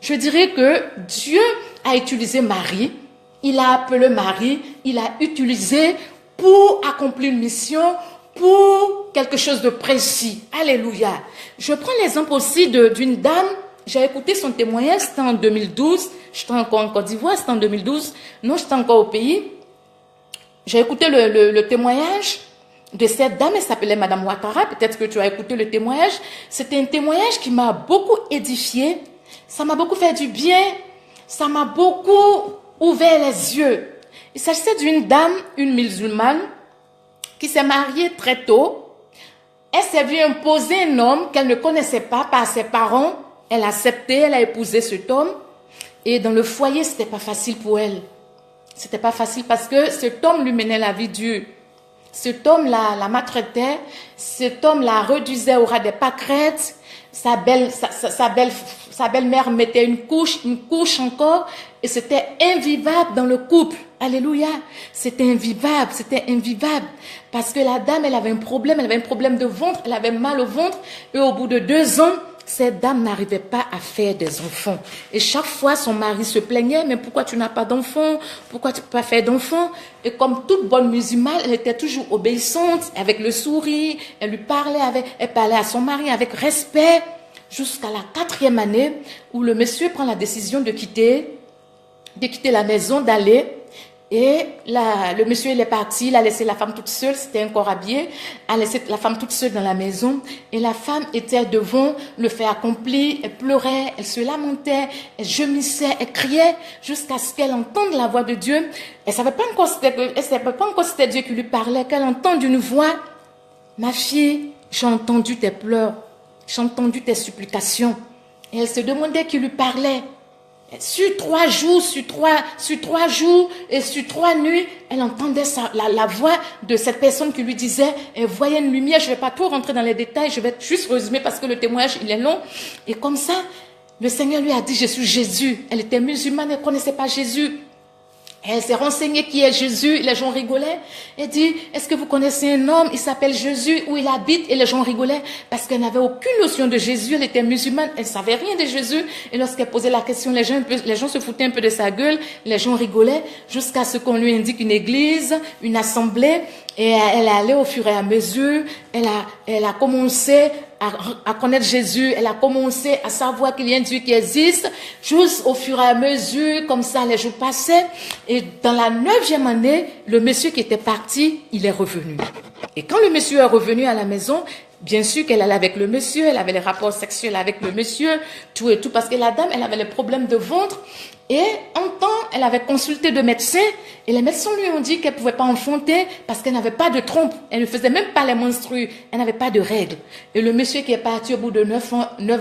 Je dirais que Dieu a utilisé Marie, il a appelé Marie, il a utilisé pour accomplir une mission, pour quelque chose de précis. Alléluia. Je prends l'exemple aussi d'une dame, j'ai écouté son témoignage, c'était en 2012, j'étais encore en Côte d'Ivoire, c'était en 2012, non, j'étais encore au pays. J'ai écouté le témoignage de cette dame, elle s'appelait Madame Ouattara, peut-être que tu as écouté le témoignage. C'était un témoignage qui m'a beaucoup édifié. Ça m'a beaucoup fait du bien, ça m'a beaucoup ouvert les yeux. Il s'agissait d'une dame, une musulmane, qui s'est mariée très tôt. Elle s'est vue imposer un homme qu'elle ne connaissait pas par ses parents. Elle a accepté, elle a épousé cet homme. Et dans le foyer, c'était pas facile pour elle. C'était pas facile parce que cet homme lui menait la vie dure. Cet homme la maltraitait, cet homme la réduisait au ras des pâquerettes. Sa belle-mère mettait une couche encore, et c'était invivable dans le couple. Alléluia. C'était invivable. Parce que la dame, elle avait un problème de ventre, elle avait mal au ventre, et au bout de 2 ans, cette dame n'arrivait pas à faire des enfants. Et chaque fois, son mari se plaignait, mais pourquoi tu n'as pas d'enfants? Pourquoi tu ne peux pas faire d'enfants? Et comme toute bonne musulmane, elle était toujours obéissante, avec le sourire, elle parlait à son mari avec respect, jusqu'à la 4e année, où le monsieur prend la décision de quitter la maison, d'aller. Et le monsieur, il est parti, il a laissé la femme toute seule, c'était un corps habillé, a laissé la femme toute seule dans la maison, et la femme était devant le fait accompli, elle pleurait, elle se lamentait, elle gémissait, elle criait, jusqu'à ce qu'elle entende la voix de Dieu. Elle savait pas encore c'était Dieu qui lui parlait, qu'elle entende une voix. Ma fille, j'ai entendu tes pleurs, j'ai entendu tes supplications. Et elle se demandait qui lui parlait. Sur 3 jours et sur 3 nuits, elle entendait la voix de cette personne qui lui disait, elle voyait une lumière. Je ne vais pas trop rentrer dans les détails, je vais juste résumer parce que le témoignage, il est long. Et comme ça, le Seigneur lui a dit, je suis Jésus. Elle était musulmane, elle ne connaissait pas Jésus. Elle s'est renseignée qui est Jésus, les gens rigolaient. Elle dit, est-ce que vous connaissez un homme, il s'appelle Jésus, où il habite? Et les gens rigolaient parce qu'elle n'avait aucune notion de Jésus, elle était musulmane, elle ne savait rien de Jésus. Et lorsqu'elle posait la question, les gens se foutaient un peu de sa gueule, les gens rigolaient, jusqu'à ce qu'on lui indique une église, une assemblée. Et elle est allée au fur et à mesure, elle a commencé à connaître Jésus, elle a commencé à savoir qu'il y a un Dieu qui existe, juste au fur et à mesure, comme ça les jours passaient. Et dans la 9e année, le monsieur qui était parti, il est revenu. Et quand le monsieur est revenu à la maison, bien sûr qu'elle allait avec le monsieur, elle avait les rapports sexuels avec le monsieur, tout et tout, parce que la dame, elle avait les problèmes de ventre. Et en temps, elle avait consulté 2 médecins, et les médecins lui ont dit qu'elle ne pouvait pas enfanter parce qu'elle n'avait pas de trompe. Elle ne faisait même pas les menstrues, elle n'avait pas de règles. Et le monsieur qui est parti au bout de 9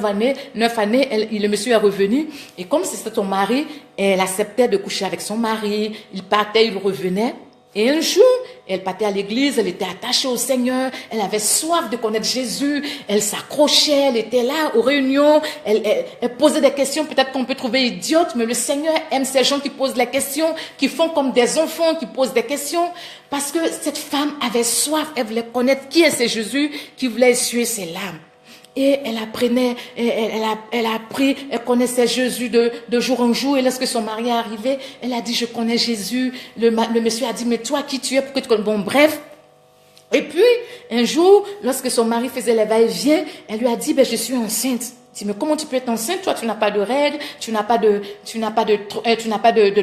années, le monsieur est revenu. Et comme c'était son mari, elle acceptait de coucher avec son mari, il partait, il revenait. Et un jour, elle partait à l'église, elle était attachée au Seigneur, elle avait soif de connaître Jésus, elle s'accrochait, elle était là aux réunions, elle posait des questions, peut-être qu'on peut trouver idiotes, mais le Seigneur aime ces gens qui posent les questions, qui font comme des enfants, qui posent des questions, parce que cette femme avait soif, elle voulait connaître qui est ce Jésus, qui voulait essuyer ses larmes. Et elle apprenait, elle a appris, elle connaissait Jésus de jour en jour. Et lorsque son mari est arrivé, elle a dit, je connais Jésus. Le monsieur a dit, mais toi, qui tu es? Pourquoi tu connais? Bon, bref. Et puis, un jour, lorsque son mari faisait les va-et-vient, elle lui a dit, je suis enceinte. Il dit, mais comment tu peux être enceinte? Toi, tu n'as pas de règles, tu n'as pas de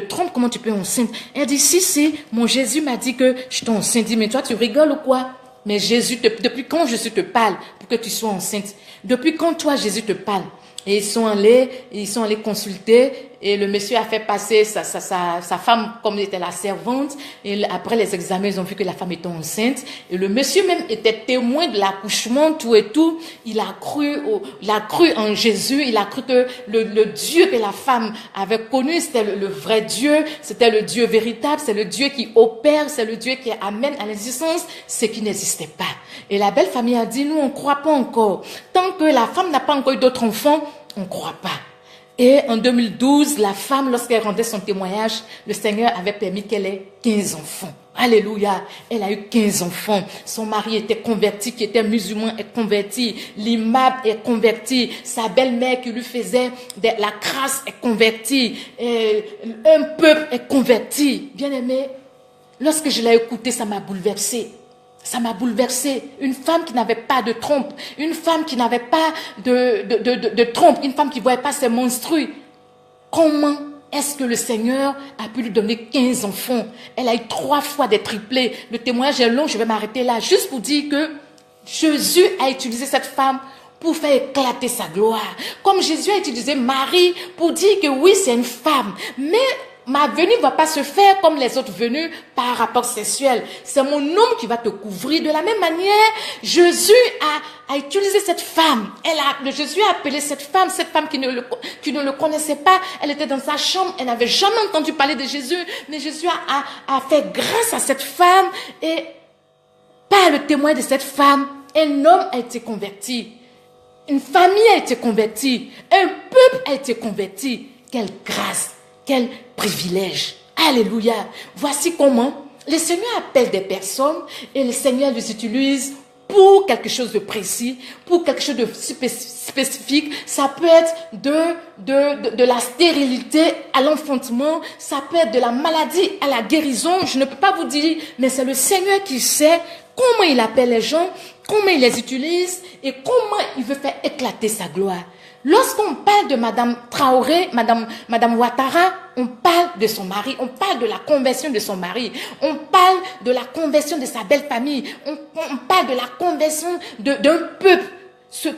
trompe, comment tu peux être enceinte? Elle dit, si, mon Jésus m'a dit que je suis enceinte. Il dit, mais toi, tu rigoles ou quoi? Mais Jésus, depuis quand Jésus te parle pour que tu sois enceinte? Depuis quand toi, Jésus te parle? Et ils sont allés consulter et le monsieur a fait passer sa femme comme était la servante. Et après les examens, ils ont vu que la femme était enceinte. Et le monsieur même était témoin de l'accouchement, tout et tout. Il a cru en Jésus. Il a cru que le Dieu que la femme avait connu, c'était le vrai Dieu. C'était le Dieu véritable. C'est le Dieu qui opère. C'est le Dieu qui amène à l'existence ce qui n'existait pas. Et la belle famille a dit, nous, on ne croit pas encore. Tant que la femme n'a pas encore eu d'autres enfants, on ne croit pas. Et en 2012, la femme, lorsqu'elle rendait son témoignage, le Seigneur avait permis qu'elle ait 15 enfants. Alléluia. Elle a eu 15 enfants. Son mari était converti, qui était musulman, est converti. L'imam est converti. Sa belle-mère qui lui faisait la grâce est convertie. Un peuple est converti. Bien-aimé, lorsque je l'ai écouté, ça m'a bouleversée. Ça m'a bouleversée. Une femme qui n'avait pas de trompe, une femme qui n'avait pas de trompe, une femme qui ne voyait pas ses menstrues. Comment est-ce que le Seigneur a pu lui donner 15 enfants? Elle a eu 3 fois des triplés. Le témoignage est long, je vais m'arrêter là, juste pour dire que Jésus a utilisé cette femme pour faire éclater sa gloire. Comme Jésus a utilisé Marie pour dire que oui, c'est une femme, mais ma venue ne va pas se faire comme les autres venues par rapport sexuel. C'est mon homme qui va te couvrir. De la même manière, Jésus a utilisé cette femme. Jésus a appelé cette femme qui ne le connaissait pas. Elle était dans sa chambre. Elle n'avait jamais entendu parler de Jésus. Mais Jésus a fait grâce à cette femme. Et par le témoin de cette femme, un homme a été converti. Une famille a été convertie. Un peuple a été converti. Quelle grâce! Quel privilège. Alléluia. Voici comment le Seigneur appelle des personnes et le Seigneur les utilise pour quelque chose de précis, pour quelque chose de spécifique. Ça peut être de la stérilité à l'enfantement, ça peut être de la maladie à la guérison. Je ne peux pas vous dire, mais c'est le Seigneur qui sait comment il appelle les gens, comment il les utilise et comment il veut faire éclater sa gloire. Lorsqu'on parle de Madame Traoré, Madame Ouattara, on parle de son mari, on parle de la conversion de son mari, on parle de la conversion de sa belle famille, on parle de la conversion d'un peuple.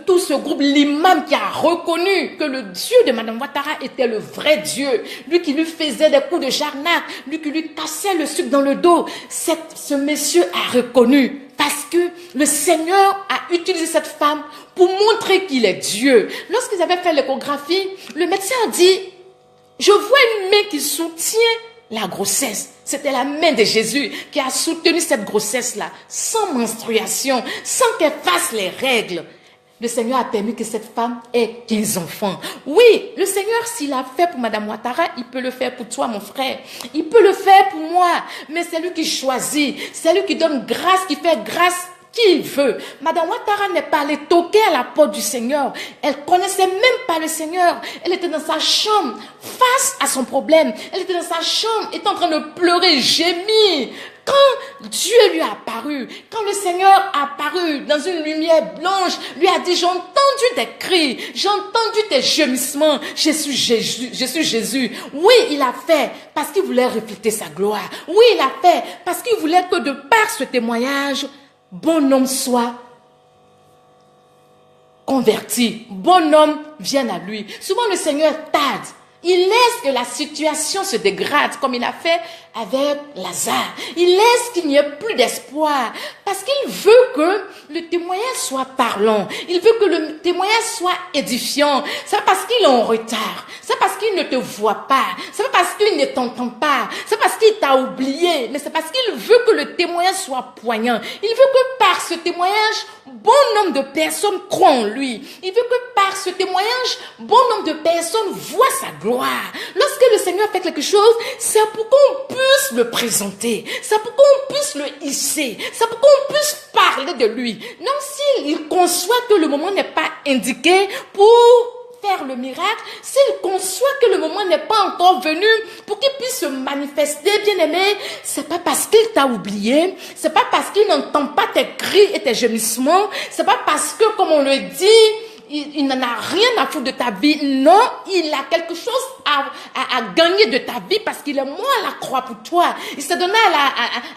Tout ce groupe, l'imam qui a reconnu que le Dieu de Madame Ouattara était le vrai Dieu, lui qui lui faisait des coups de jarnac, lui qui lui cassait le sucre dans le dos, ce monsieur a reconnu. Parce que le Seigneur a utilisé cette femme pour montrer qu'il est Dieu. Lorsqu'ils avaient fait l'échographie, le médecin a dit, je vois une main qui soutient la grossesse. C'était la main de Jésus qui a soutenu cette grossesse-là, sans menstruation, sans qu'elle fasse les règles. Le Seigneur a permis que cette femme ait 15 enfants. Oui, le Seigneur, s'il l'a fait pour Madame Ouattara, il peut le faire pour toi, mon frère. Il peut le faire pour moi. Mais c'est lui qui choisit. C'est lui qui donne grâce, qui fait grâce qui il veut. Madame Ouattara n'est pas allée toquer à la porte du Seigneur. Elle connaissait même pas le Seigneur. Elle était dans sa chambre, face à son problème. Elle était dans sa chambre, était en train de pleurer, gémir. Quand Dieu lui a apparu, quand le Seigneur a apparu dans une lumière blanche, lui a dit, j'ai entendu tes cris, j'ai entendu tes gemissements, je suis Jésus. Oui, il a fait parce qu'il voulait refléter sa gloire. Oui, il a fait parce qu'il voulait que de par ce témoignage, bon homme soit converti, bon homme vienne à lui. Souvent le Seigneur tarde. Il laisse que la situation se dégrade comme il a fait avec Lazare. Il laisse qu'il n'y ait plus d'espoir parce qu'il veut que le témoignage soit parlant. Il veut que le témoignage soit édifiant. C'est parce qu'il est en retard. C'est parce qu'il ne te voit pas. C'est parce qu'il ne t'entend pas. C'est parce qu'il t'a oublié. Mais c'est parce qu'il veut que le témoignage soit poignant. Il veut que par ce témoignage, bon nombre de personnes croient en lui. Il veut que par ce témoignage, bon nombre de personnes voient sa gloire. Lorsque le Seigneur fait quelque chose, c'est pour qu'on puisse le présenter. C'est pour qu'on puisse le hisser. C'est pour qu'on puisse parler de lui. Même s'il conçoit que le moment n'est pas indiqué pour faire le miracle, s'il conçoit que le moment n'est pas encore venu pour qu'il puisse se manifester, bien-aimé, c'est pas parce qu'il t'a oublié, c'est pas parce qu'il n'entend pas tes cris et tes gemissements, c'est pas parce que, comme on le dit, il n'en a rien à foutre de ta vie. Non, il a quelque chose à gagner de ta vie parce qu'il est mort à la croix pour toi. Il s'est donné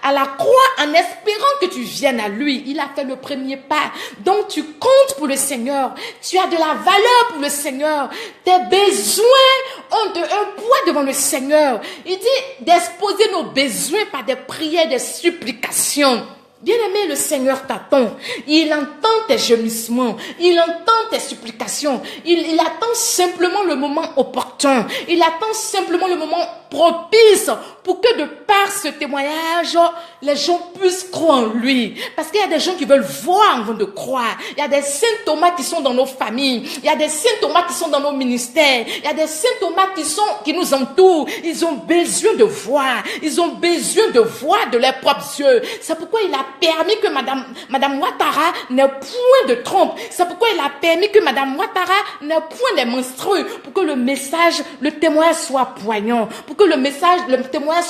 à la croix en espérant que tu viennes à lui. Il a fait le premier pas. Donc tu comptes pour le Seigneur. Tu as de la valeur pour le Seigneur. Tes besoins ont un poids devant le Seigneur. Il dit d'exposer nos besoins par des prières, des supplications. Bien-aimé, le Seigneur t'attend. Il entend tes gémissements. Il entend tes supplications. Il attend simplement le moment opportun. Il attend simplement le moment propice pour que de par ce témoignage, les gens puissent croire en lui. Parce qu'il y a des gens qui veulent voir avant de croire. Il y a des saint Thomas qui sont dans nos familles. Il y a des saint Thomas qui sont dans nos ministères. Il y a des saint Thomas qui nous entourent. Ils ont besoin de voir. Ils ont besoin de voir de leurs propres yeux. C'est pourquoi il a permis que Madame Ouattara n'ait point de trompe. C'est pourquoi il a permis que Madame Ouattara n'ait point de menstrues. Pour que le message, le témoignage soit poignant. Pour que le message, le témoignage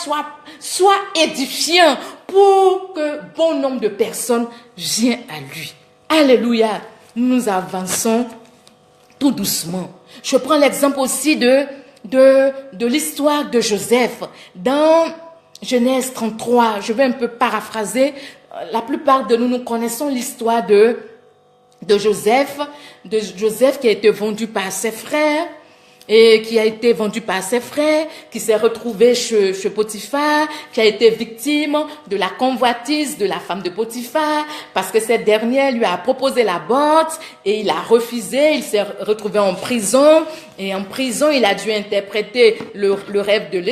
soit édifiant. Pour que bon nombre de personnes viennent à lui. Alléluia. Nous avançons tout doucement. Je prends l'exemple aussi de l'histoire de Joseph. Dans Genèse 33, je vais un peu paraphraser. La plupart de nous connaissons l'histoire de Joseph qui a été vendu par ses frères et qui a été vendu par ses frères, qui s'est retrouvé chez Potiphar, qui a été victime de la convoitise de la femme de Potiphar, parce que cette dernière lui a proposé la bourse et il a refusé. Il s'est retrouvé en prison et en prison il a dû interpréter le rêve de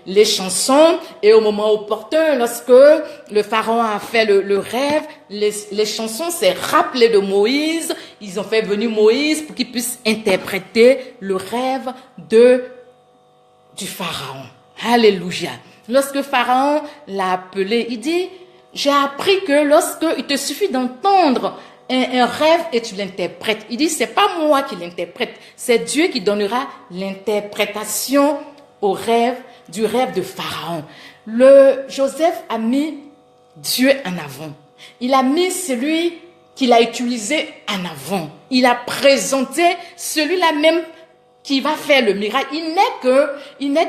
les chansons. Et au moment opportun, lorsque le pharaon a fait le rêve, les chansons s'est rappelé de Moïse. Ils ont fait venir Moïse pour qu'il puisse interpréter le rêve du pharaon. Alléluia. Lorsque pharaon l'a appelé, il dit, j'ai appris que lorsque il te suffit d'entendre un rêve et tu l'interprètes. Il dit, c'est pas moi qui l'interprète, c'est Dieu qui donnera l'interprétation du rêve de pharaon. Joseph a mis Dieu en avant. Il a mis celui qu'il a utilisé en avant. Il a présenté celui-là même qui va faire le miracle. Il n'est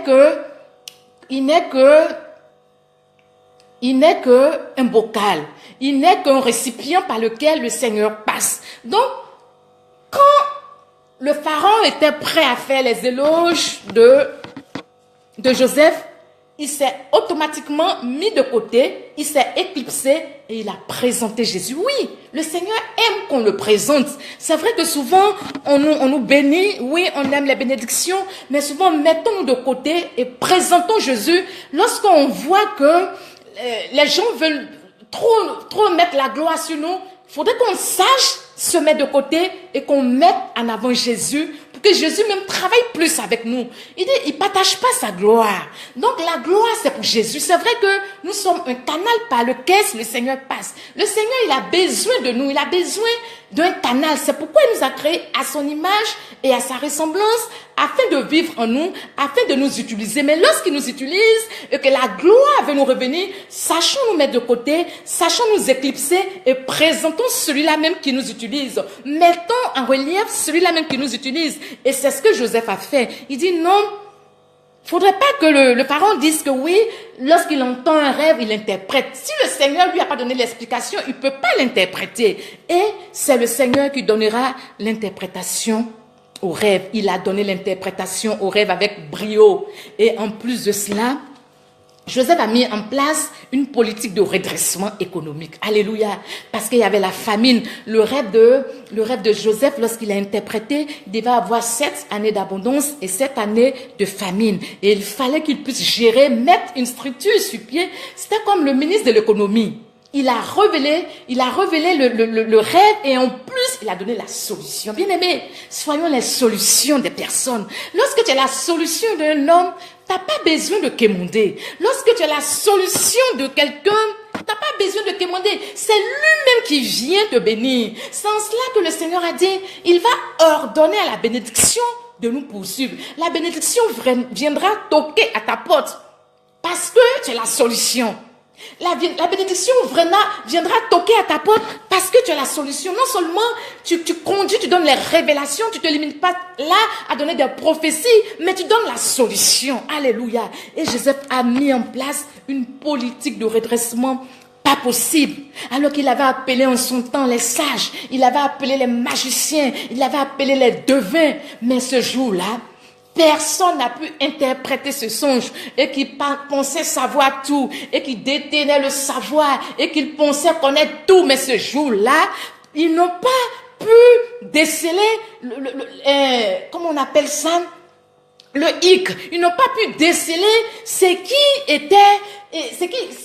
que un bocal. Il n'est qu'un récipient par lequel le Seigneur passe. Donc, quand le pharaon était prêt à faire les éloges de Joseph, il s'est automatiquement mis de côté, il s'est éclipsé et il a présenté Jésus. Oui, le Seigneur aime qu'on le présente. C'est vrai que souvent, on nous bénit, oui, on aime les bénédictions, mais souvent, mettons-nous de côté et présentons Jésus. Lorsqu'on voit que les gens veulent trop mettre la gloire sur nous, il faudrait qu'on sache se mettre de côté et qu'on mette en avant Jésus pour que Jésus même travaille plus avec nous. Il dit, il partage pas sa gloire. Donc la gloire, c'est pour Jésus. C'est vrai que nous sommes un canal par lequel le Seigneur passe. Le Seigneur, il a besoin de nous. Il a besoin d'un canal. C'est pourquoi il nous a créés à son image et à sa ressemblance afin de vivre en nous, afin de nous utiliser. Mais lorsqu'il nous utilise et que la gloire veut nous revenir, sachons nous mettre de côté, sachons nous éclipser et présentons celui-là même qui nous utilise. Mettons en relief celui-là même qui nous utilise. Et c'est ce que Joseph a fait. Il dit non, faudrait pas que le pharaon dise que oui, lorsqu'il entend un rêve, il l'interprète. Si le Seigneur lui a pas donné l'explication, il peut pas l'interpréter. Et c'est le Seigneur qui donnera l'interprétation au rêve. Il a donné l'interprétation au rêve avec brio. Et en plus de cela, Joseph a mis en place une politique de redressement économique. Alléluia. Parce qu'il y avait la famine. Le rêve de Joseph, lorsqu'il a interprété, il devait avoir 7 années d'abondance et 7 années de famine. Et il fallait qu'il puisse gérer, mettre une structure sur pied. C'était comme le ministre de l'économie. Il a révélé le rêve et en plus, il a donné la solution. Bien aimé, soyons les solutions des personnes. Lorsque tu as la solution d'un homme, t'as pas besoin de quémander. Lorsque tu as la solution de quelqu'un, t'as pas besoin de quémander. C'est lui-même qui vient te bénir. C'est en cela que le Seigneur a dit, il va ordonner à la bénédiction de nous poursuivre. La bénédiction viendra toquer à ta porte parce que tu as la solution. La bénédiction viendra toquer à ta porte parce que tu as la solution. Non seulement tu conduis, tu donnes les révélations, tu ne te limites pas là à donner des prophéties, mais tu donnes la solution. Alléluia. Et Joseph a mis en place une politique de redressement pas possible. Alors qu'il avait appelé en son temps les sages, il avait appelé les magiciens, il avait appelé les devins. Mais ce jour-là, personne n'a pu interpréter ce songe et qui pensait savoir tout et qui détenait le savoir et qui pensait connaître tout. Mais ce jour-là, ils n'ont pas pu déceler comment on appelle ça? Le hic. Ils n'ont pas pu déceler ce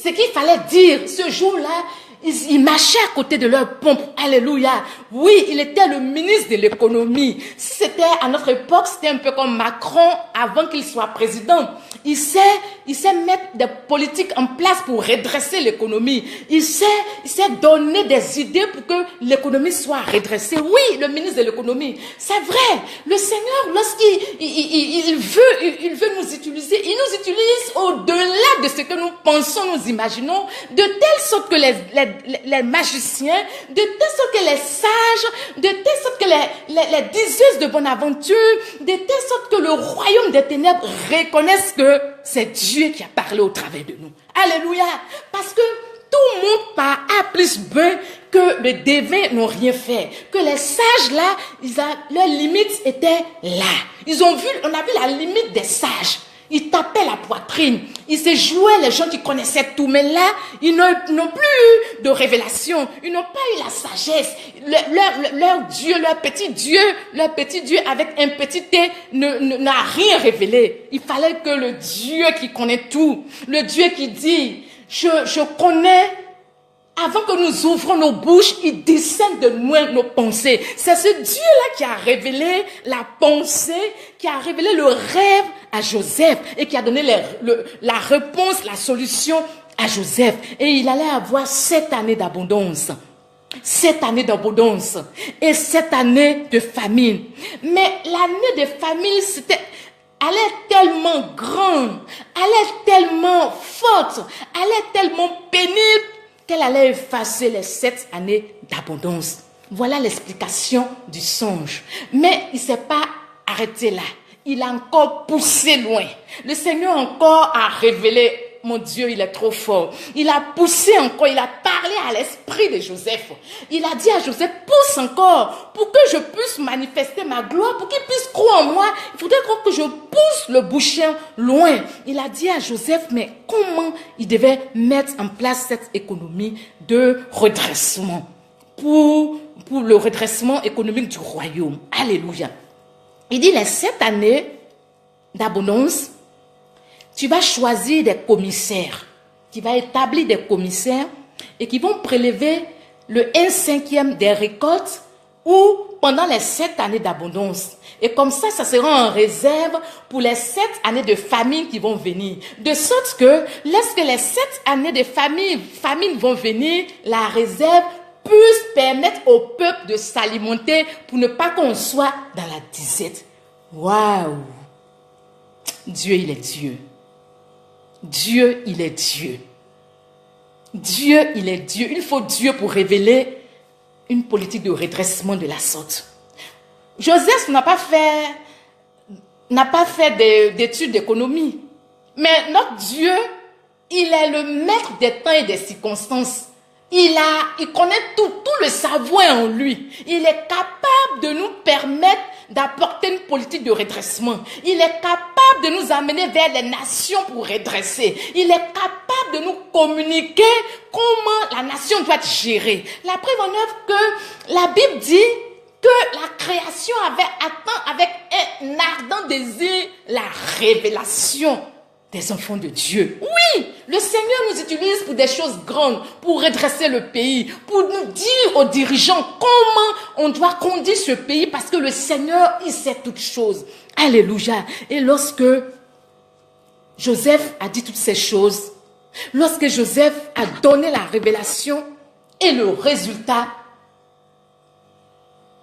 qu'il fallait dire. Ce jour-là, il marchait à côté de leur pompe. Alléluia. Oui, il était le ministre de l'économie. Si c'était à notre époque, c'était un peu comme Macron avant qu'il soit président. Il sait mettre des politiques en place pour redresser l'économie. Il sait donner des idées pour que l'économie soit redressée. Oui, le ministre de l'économie. C'est vrai. Le Seigneur, lorsqu'il veut nous utiliser, il nous utilise au-delà de ce que nous pensons, nous imaginons, de telle sorte que les magiciens, de telle sorte que les sages, de telle sorte que les diseuses de bonne aventure, de telle sorte que le royaume des ténèbres reconnaisse que c'est Dieu qui a parlé au travers de nous. Alléluia. Parce que tout le monde a plus besoin que les devins n'ont rien fait. Que les sages là, leurs limites étaient là. On a vu la limite des sages. Ils tapaient la poitrine. Ils se jouaient les gens qui connaissaient tout. Mais là, ils n'ont plus eu de révélation. Ils n'ont pas eu la sagesse. Leur Dieu, leur petit Dieu avec un petit T n'a rien révélé. Il fallait que le Dieu qui connaît tout, le Dieu qui dit, je connais. Avant que nous ouvrons nos bouches, il discerne de nous nos pensées. C'est ce Dieu-là qui a révélé la pensée, qui a révélé le rêve à Joseph et qui a donné la réponse, la solution à Joseph. Et il allait avoir 7 années d'abondance. 7 années d'abondance et 7 années de famine. Mais l'année de famine, elle est tellement grande, elle est tellement forte, elle est tellement pénible qu'elle allait effacer les 7 années d'abondance. Voilà l'explication du songe. Mais il ne s'est pas arrêté là. Il a encore poussé loin. Le Seigneur encore a révélé, mon Dieu, il est trop fort. Il a poussé encore, il a parlé à l'esprit de Joseph. Il a dit à Joseph, pousse encore pour que je puisse manifester ma gloire, pour qu'il puisse croire en moi. Il faudrait que je pousse le bouchon loin. Il a dit à Joseph, mais comment il devait mettre en place cette économie de redressement pour le redressement économique du royaume. Alléluia. Il dit, les 7 années d'abondance, tu vas choisir des commissaires. Tu vas établir des commissaires et qui vont prélever le 1/5 des récoltes ou pendant les 7 années d'abondance. Et comme ça sera en réserve pour les 7 années de famine qui vont venir. De sorte que lorsque les 7 années de famine vont venir, la réserve puisse permettre au peuple de s'alimenter pour ne pas qu'on soit dans la disette. Waouh! Dieu, il est Dieu. Dieu, il est Dieu. Dieu, il est Dieu. Il faut Dieu pour révéler une politique de redressement de la sorte. Joseph n'a pas fait d'études d'économie. Mais notre Dieu, il est le maître des temps et des circonstances. Il connaît tout le savoir en lui. Il est capable de nous permettre d'apporter une politique de redressement. Il est capable de nous amener vers les nations pour redresser. Il est capable de nous communiquer comment la nation doit être gérée. La preuve en œuvre que la Bible dit que la création attend avec un ardent désir la révélation des enfants de Dieu. Oui, le Seigneur nous utilise pour des choses grandes, pour redresser le pays, pour nous dire aux dirigeants comment on doit conduire ce pays, parce que le Seigneur, il sait toutes choses. Alléluia. Et lorsque Joseph a dit toutes ces choses, lorsque Joseph a donné la révélation et le résultat,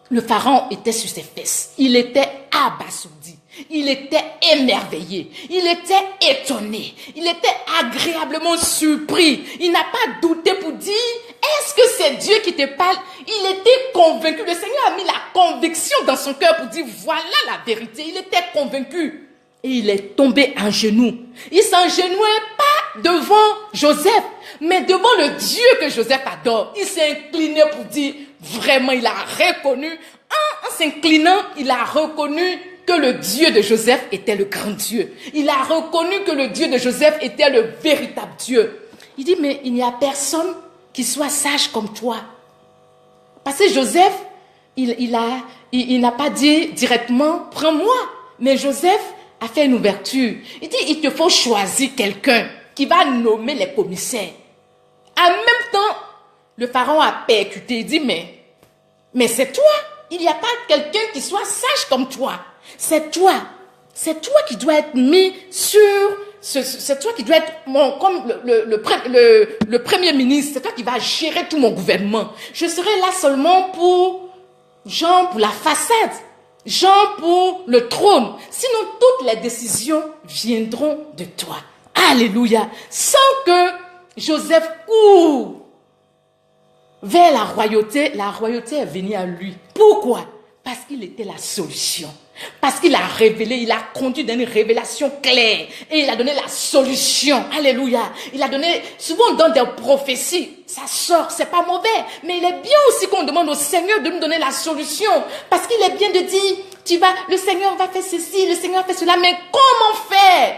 le pharaon était sur ses fesses. Il était abasourdi. Il était émerveillé, il était étonné, il était agréablement surpris. Il n'a pas douté pour dire, est-ce que c'est Dieu qui te parle? Il était convaincu. Le Seigneur a mis la conviction dans son cœur pour dire, voilà la vérité. Il était convaincu. Et il est tombé en genoux. Il s'engenouait pas devant Joseph, mais devant le Dieu que Joseph adore. Il s'est incliné pour dire, vraiment, il a reconnu. En s'inclinant, il a reconnu que le Dieu de Joseph était le grand Dieu. Il a reconnu que le Dieu de Joseph était le véritable Dieu. Il dit, mais il n'y a personne qui soit sage comme toi. Parce que Joseph, il n'a pas dit directement, prends-moi. Mais Joseph a fait une ouverture. Il dit, il te faut choisir quelqu'un qui va nommer les commissaires. En même temps, le pharaon a percuté. Il dit, mais c'est toi. Il n'y a pas quelqu'un qui soit sage comme toi. C'est toi. C'est toi qui dois être mis sur... C'est toi qui dois être comme le premier ministre. C'est toi qui vas gérer tout mon gouvernement. Je serai là seulement pour la façade. Pour le trône. Sinon, toutes les décisions viendront de toi. Alléluia. Sans que Joseph court vers la royauté est venue à lui. Pourquoi? Parce qu'il était la solution. Parce qu'il a révélé, il a conduit dans une révélation claire. Et il a donné la solution. Alléluia. Il a donné, souvent on donne des prophéties. Ça sort, c'est pas mauvais. Mais il est bien aussi qu'on demande au Seigneur de nous donner la solution. Parce qu'il est bien de dire, le Seigneur va faire ceci, le Seigneur va faire cela. Mais comment faire?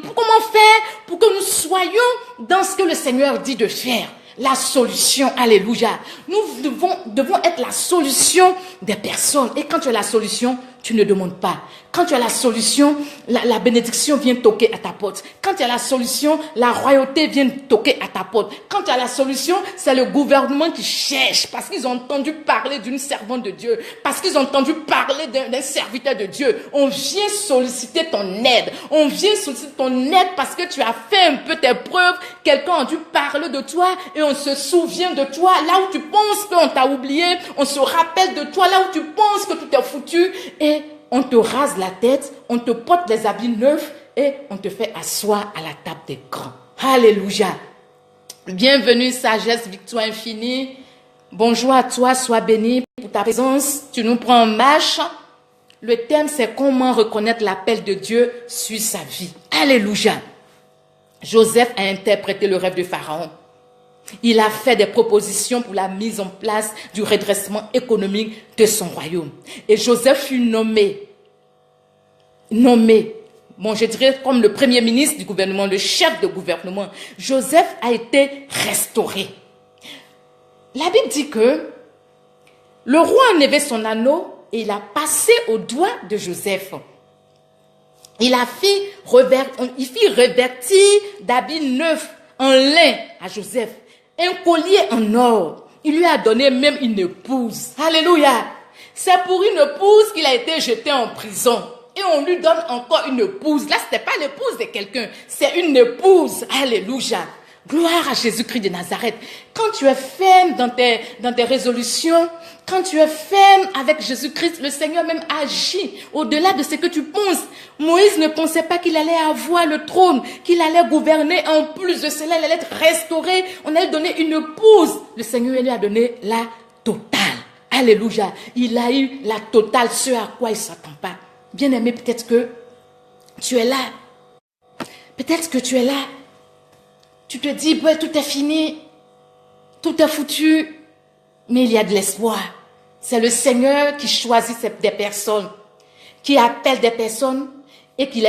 Comment faire pour que nous soyons dans ce que le Seigneur dit de faire? La solution, alléluia. Nous devons être la solution des personnes. Et quand tu as la solution, tu ne demandes pas. Quand tu as la solution, la bénédiction vient toquer à ta porte. Quand tu as la solution, la royauté vient toquer à ta porte. Quand tu as la solution, c'est le gouvernement qui cherche parce qu'ils ont entendu parler d'une servante de Dieu, parce qu'ils ont entendu parler d'un serviteur de Dieu. On vient solliciter ton aide. On vient solliciter ton aide parce que tu as fait un peu tes preuves. Quelqu'un a dû parler de toi et on se souvient de toi. Là où tu penses qu'on t'a oublié, on se rappelle de toi. Là où tu penses que tout est foutu et on te rase la tête, on te porte les habits neufs et on te fait asseoir à la table des grands. Alléluia. Bienvenue, sagesse, victoire infinie. Bonjour à toi, sois béni pour ta présence. Tu nous prends en marche. Le thème, c'est comment reconnaître l'appel de Dieu sur sa vie. Alléluia. Joseph a interprété le rêve de Pharaon. Il a fait des propositions pour la mise en place du redressement économique de son royaume. Et Joseph fut nommé, je dirais comme le premier ministre du gouvernement, le chef de gouvernement. Joseph a été restauré. La Bible dit que le roi enlevait son anneau et il a passé au doigt de Joseph. Il fit revêtir d'habits neufs en lin à Joseph. Un collier en or. Il lui a donné même une épouse. Alléluia. C'est pour une épouse qu'il a été jeté en prison. Et on lui donne encore une épouse. Là, ce n'était pas l'épouse de quelqu'un. C'est une épouse. Alléluia. Gloire à Jésus-Christ de Nazareth. Quand tu es ferme dans tes résolutions, quand tu es ferme avec Jésus-Christ, le Seigneur même agit au-delà de ce que tu penses. Moïse ne pensait pas qu'il allait avoir le trône, qu'il allait gouverner. En plus de cela, il allait être restauré. On allait donner une épouse. Le Seigneur lui a donné la totale. Alléluia. Il a eu la totale, ce à quoi il ne s'attend pas. Bien-aimé, peut-être que tu es là. Peut-être que tu es là. Tu te dis, tout est fini, tout est foutu, mais il y a de l'espoir. C'est le Seigneur qui choisit des personnes, qui appelle des personnes et qui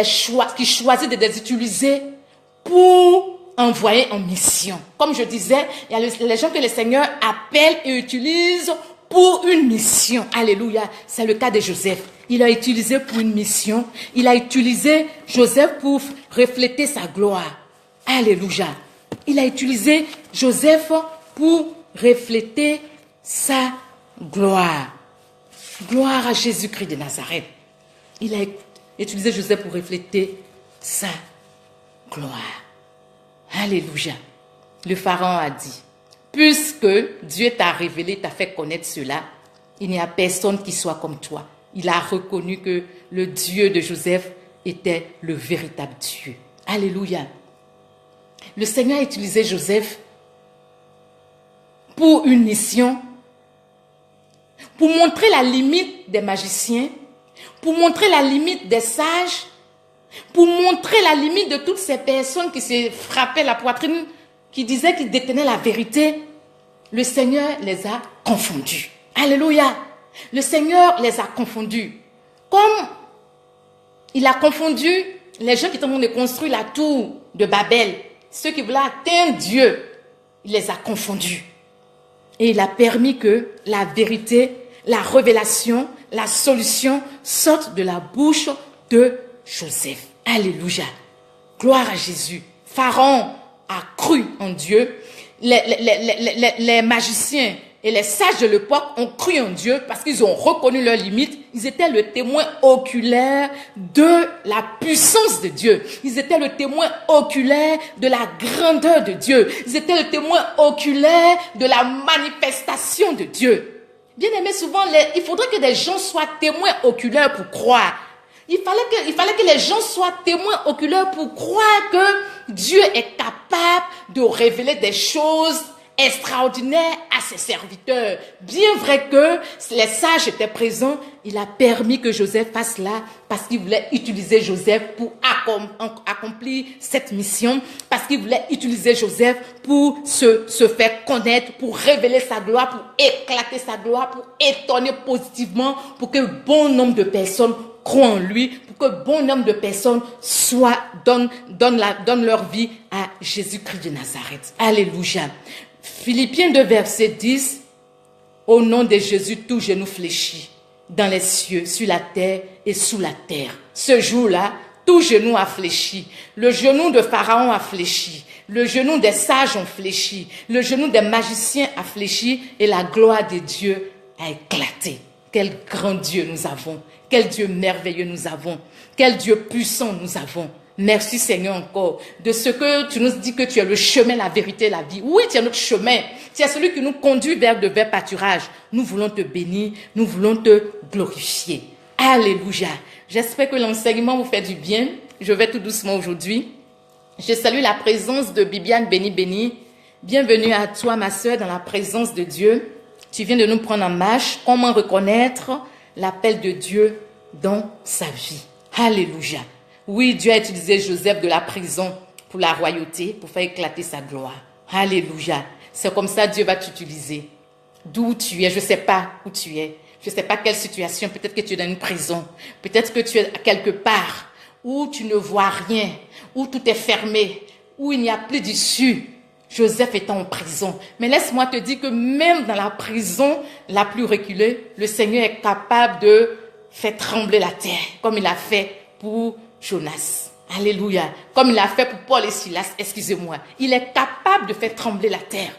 choisit de les utiliser pour envoyer en mission. Comme je disais, il y a les gens que le Seigneur appelle et utilise pour une mission. Alléluia. C'est le cas de Joseph. Il a utilisé pour une mission. Il a utilisé Joseph pour refléter sa gloire. Alléluia. Il a utilisé Joseph pour refléter sa gloire. Gloire à Jésus-Christ de Nazareth. Il a utilisé Joseph pour refléter sa gloire. Alléluia. Le pharaon a dit, puisque Dieu t'a révélé, t'a fait connaître cela, il n'y a personne qui soit comme toi. Il a reconnu que le Dieu de Joseph était le véritable Dieu. Alléluia. Le Seigneur a utilisé Joseph pour une mission, pour montrer la limite des magiciens, pour montrer la limite des sages, pour montrer la limite de toutes ces personnes qui se frappaient la poitrine, qui disaient qu'ils détenaient la vérité. Le Seigneur les a confondus. Alléluia. Le Seigneur les a confondus. Comme il a confondu les gens qui étaient en train de construire la tour de Babel, ceux qui voulaient atteindre Dieu, il les a confondus. Et il a permis que la vérité, la révélation, la solution sortent de la bouche de Joseph. Alléluia. Gloire à Jésus. Pharaon a cru en Dieu. Les magiciens et les sages de l'époque ont cru en Dieu parce qu'ils ont reconnu leurs limites. Ils étaient le témoin oculaire de la puissance de Dieu. Ils étaient le témoin oculaire de la grandeur de Dieu. Ils étaient le témoin oculaire de la manifestation de Dieu. Bien aimé, souvent, il faudrait que des gens soient témoins oculaires pour croire. Il fallait que les gens soient témoins oculaires pour croire que Dieu est capable de révéler des choses extraordinaires à ses serviteurs. Bien vrai que les sages étaient présents, il a permis que Joseph fasse cela parce qu'il voulait utiliser Joseph pour accomplir cette mission, parce qu'il voulait utiliser Joseph pour se faire connaître, pour révéler sa gloire, pour éclater sa gloire, pour étonner positivement, pour que bon nombre de personnes croient en lui, pour que bon nombre de personnes donnent leur vie à Jésus-Christ de Nazareth. Alléluia. Philippiens 2, verset 10. Au nom de Jésus, tout genou fléchit dans les cieux, sur la terre et sous la terre. Ce jour-là, tout genou a fléchi. Le genou de Pharaon a fléchi. Le genou des sages ont fléchi. Le genou des magiciens a fléchi et la gloire de Dieu a éclaté. Quel grand Dieu nous avons. Quel Dieu merveilleux nous avons. Quel Dieu puissant nous avons. Merci Seigneur encore de ce que tu nous dis que tu es le chemin, la vérité, la vie. Oui, tu es notre chemin. Tu es celui qui nous conduit vers de verts pâturages. Nous voulons te bénir. Nous voulons te glorifier. Alléluia. J'espère que l'enseignement vous fait du bien. Je vais tout doucement aujourd'hui. Je salue la présence de Bibiane Béni. Bienvenue à toi, ma sœur, dans la présence de Dieu. Tu viens de nous prendre en marche. Comment reconnaître l'appel de Dieu dans sa vie. Alléluia. Oui, Dieu a utilisé Joseph de la prison pour la royauté, pour faire éclater sa gloire. Alléluia. C'est comme ça Dieu va t'utiliser. D'où tu es, je ne sais pas où tu es. Je ne sais pas quelle situation. Peut-être que tu es dans une prison. Peut-être que tu es quelque part où tu ne vois rien, où tout est fermé, où il n'y a plus d'issue. Joseph était en prison. Mais laisse-moi te dire que même dans la prison la plus reculée, le Seigneur est capable de faire trembler la terre, comme il a fait pour Jonas. Alléluia. Comme il a fait pour Paul et Silas, excusez-moi. Il est capable de faire trembler la terre.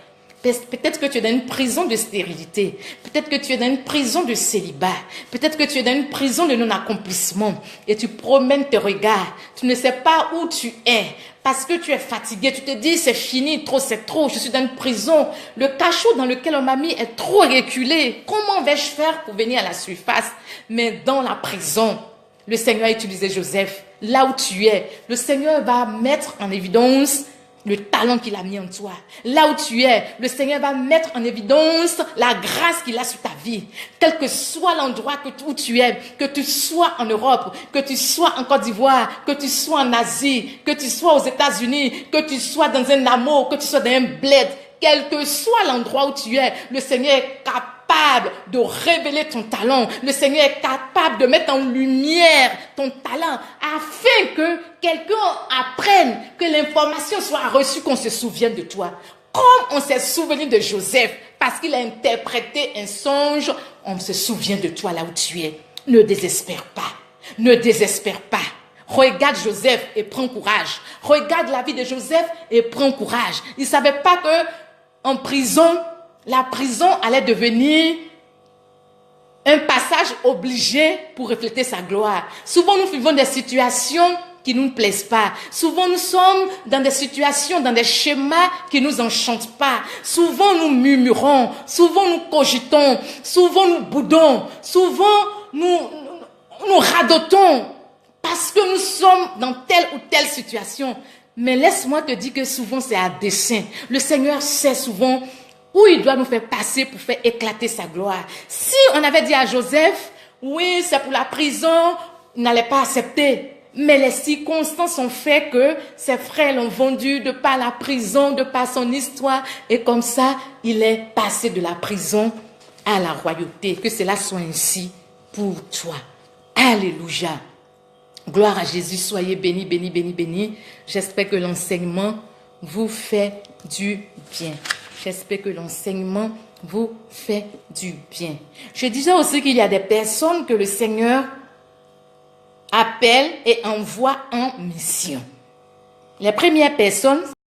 Peut-être que tu es dans une prison de stérilité. Peut-être que tu es dans une prison de célibat. Peut-être que tu es dans une prison de non-accomplissement. Et tu promènes tes regards. Tu ne sais pas où tu es. Parce que tu es fatigué. Tu te dis, c'est fini, trop, c'est trop. Je suis dans une prison. Le cachot dans lequel on m'a mis est trop reculé. Comment vais-je faire pour venir à la surface? Mais dans la prison, le Seigneur a utilisé Joseph. Là où tu es, le Seigneur va mettre en évidence le talent qu'il a mis en toi. Là où tu es, le Seigneur va mettre en évidence la grâce qu'il a sur ta vie. Quel que soit l'endroit où tu es, que tu sois en Europe, que tu sois en Côte d'Ivoire, que tu sois en Asie, que tu sois aux États-Unis, que tu sois dans un hameau, que tu sois dans un bled, quel que soit l'endroit où tu es, le Seigneur est capable de révéler ton talent. Le Seigneur est capable de mettre en lumière ton talent afin que quelqu'un apprenne, que l'information soit reçue, qu'on se souvienne de toi. Comme on s'est souvenu de Joseph parce qu'il a interprété un songe, on se souvient de toi là où tu es. Ne désespère pas. Ne désespère pas. Regarde Joseph et prends courage. Regarde la vie de Joseph et prends courage. Il ne savait pas que en prison, la prison allait devenir un passage obligé pour refléter sa gloire. Souvent, nous vivons des situations qui ne nous plaisent pas. Souvent, nous sommes dans des situations, dans des schémas qui ne nous enchantent pas. Souvent, nous murmurons. Souvent, nous cogitons. Souvent, nous boudons. Souvent, nous radotons parce que nous sommes dans telle ou telle situation. Mais laisse-moi te dire que souvent c'est à dessein. Le Seigneur sait souvent où il doit nous faire passer pour faire éclater sa gloire. Si on avait dit à Joseph, oui, c'est pour la prison, il n'allait pas accepter. Mais les circonstances ont fait que ses frères l'ont vendu de par la prison, de par son histoire. Et comme ça, il est passé de la prison à la royauté. Que cela soit ainsi pour toi. Alléluia. Gloire à Jésus. Soyez bénis, bénis, bénis, bénis. J'espère que l'enseignement vous fait du bien. J'espère que l'enseignement vous fait du bien. Je disais aussi qu'il y a des personnes que le Seigneur appelle et envoie en mission. Les premières personnes,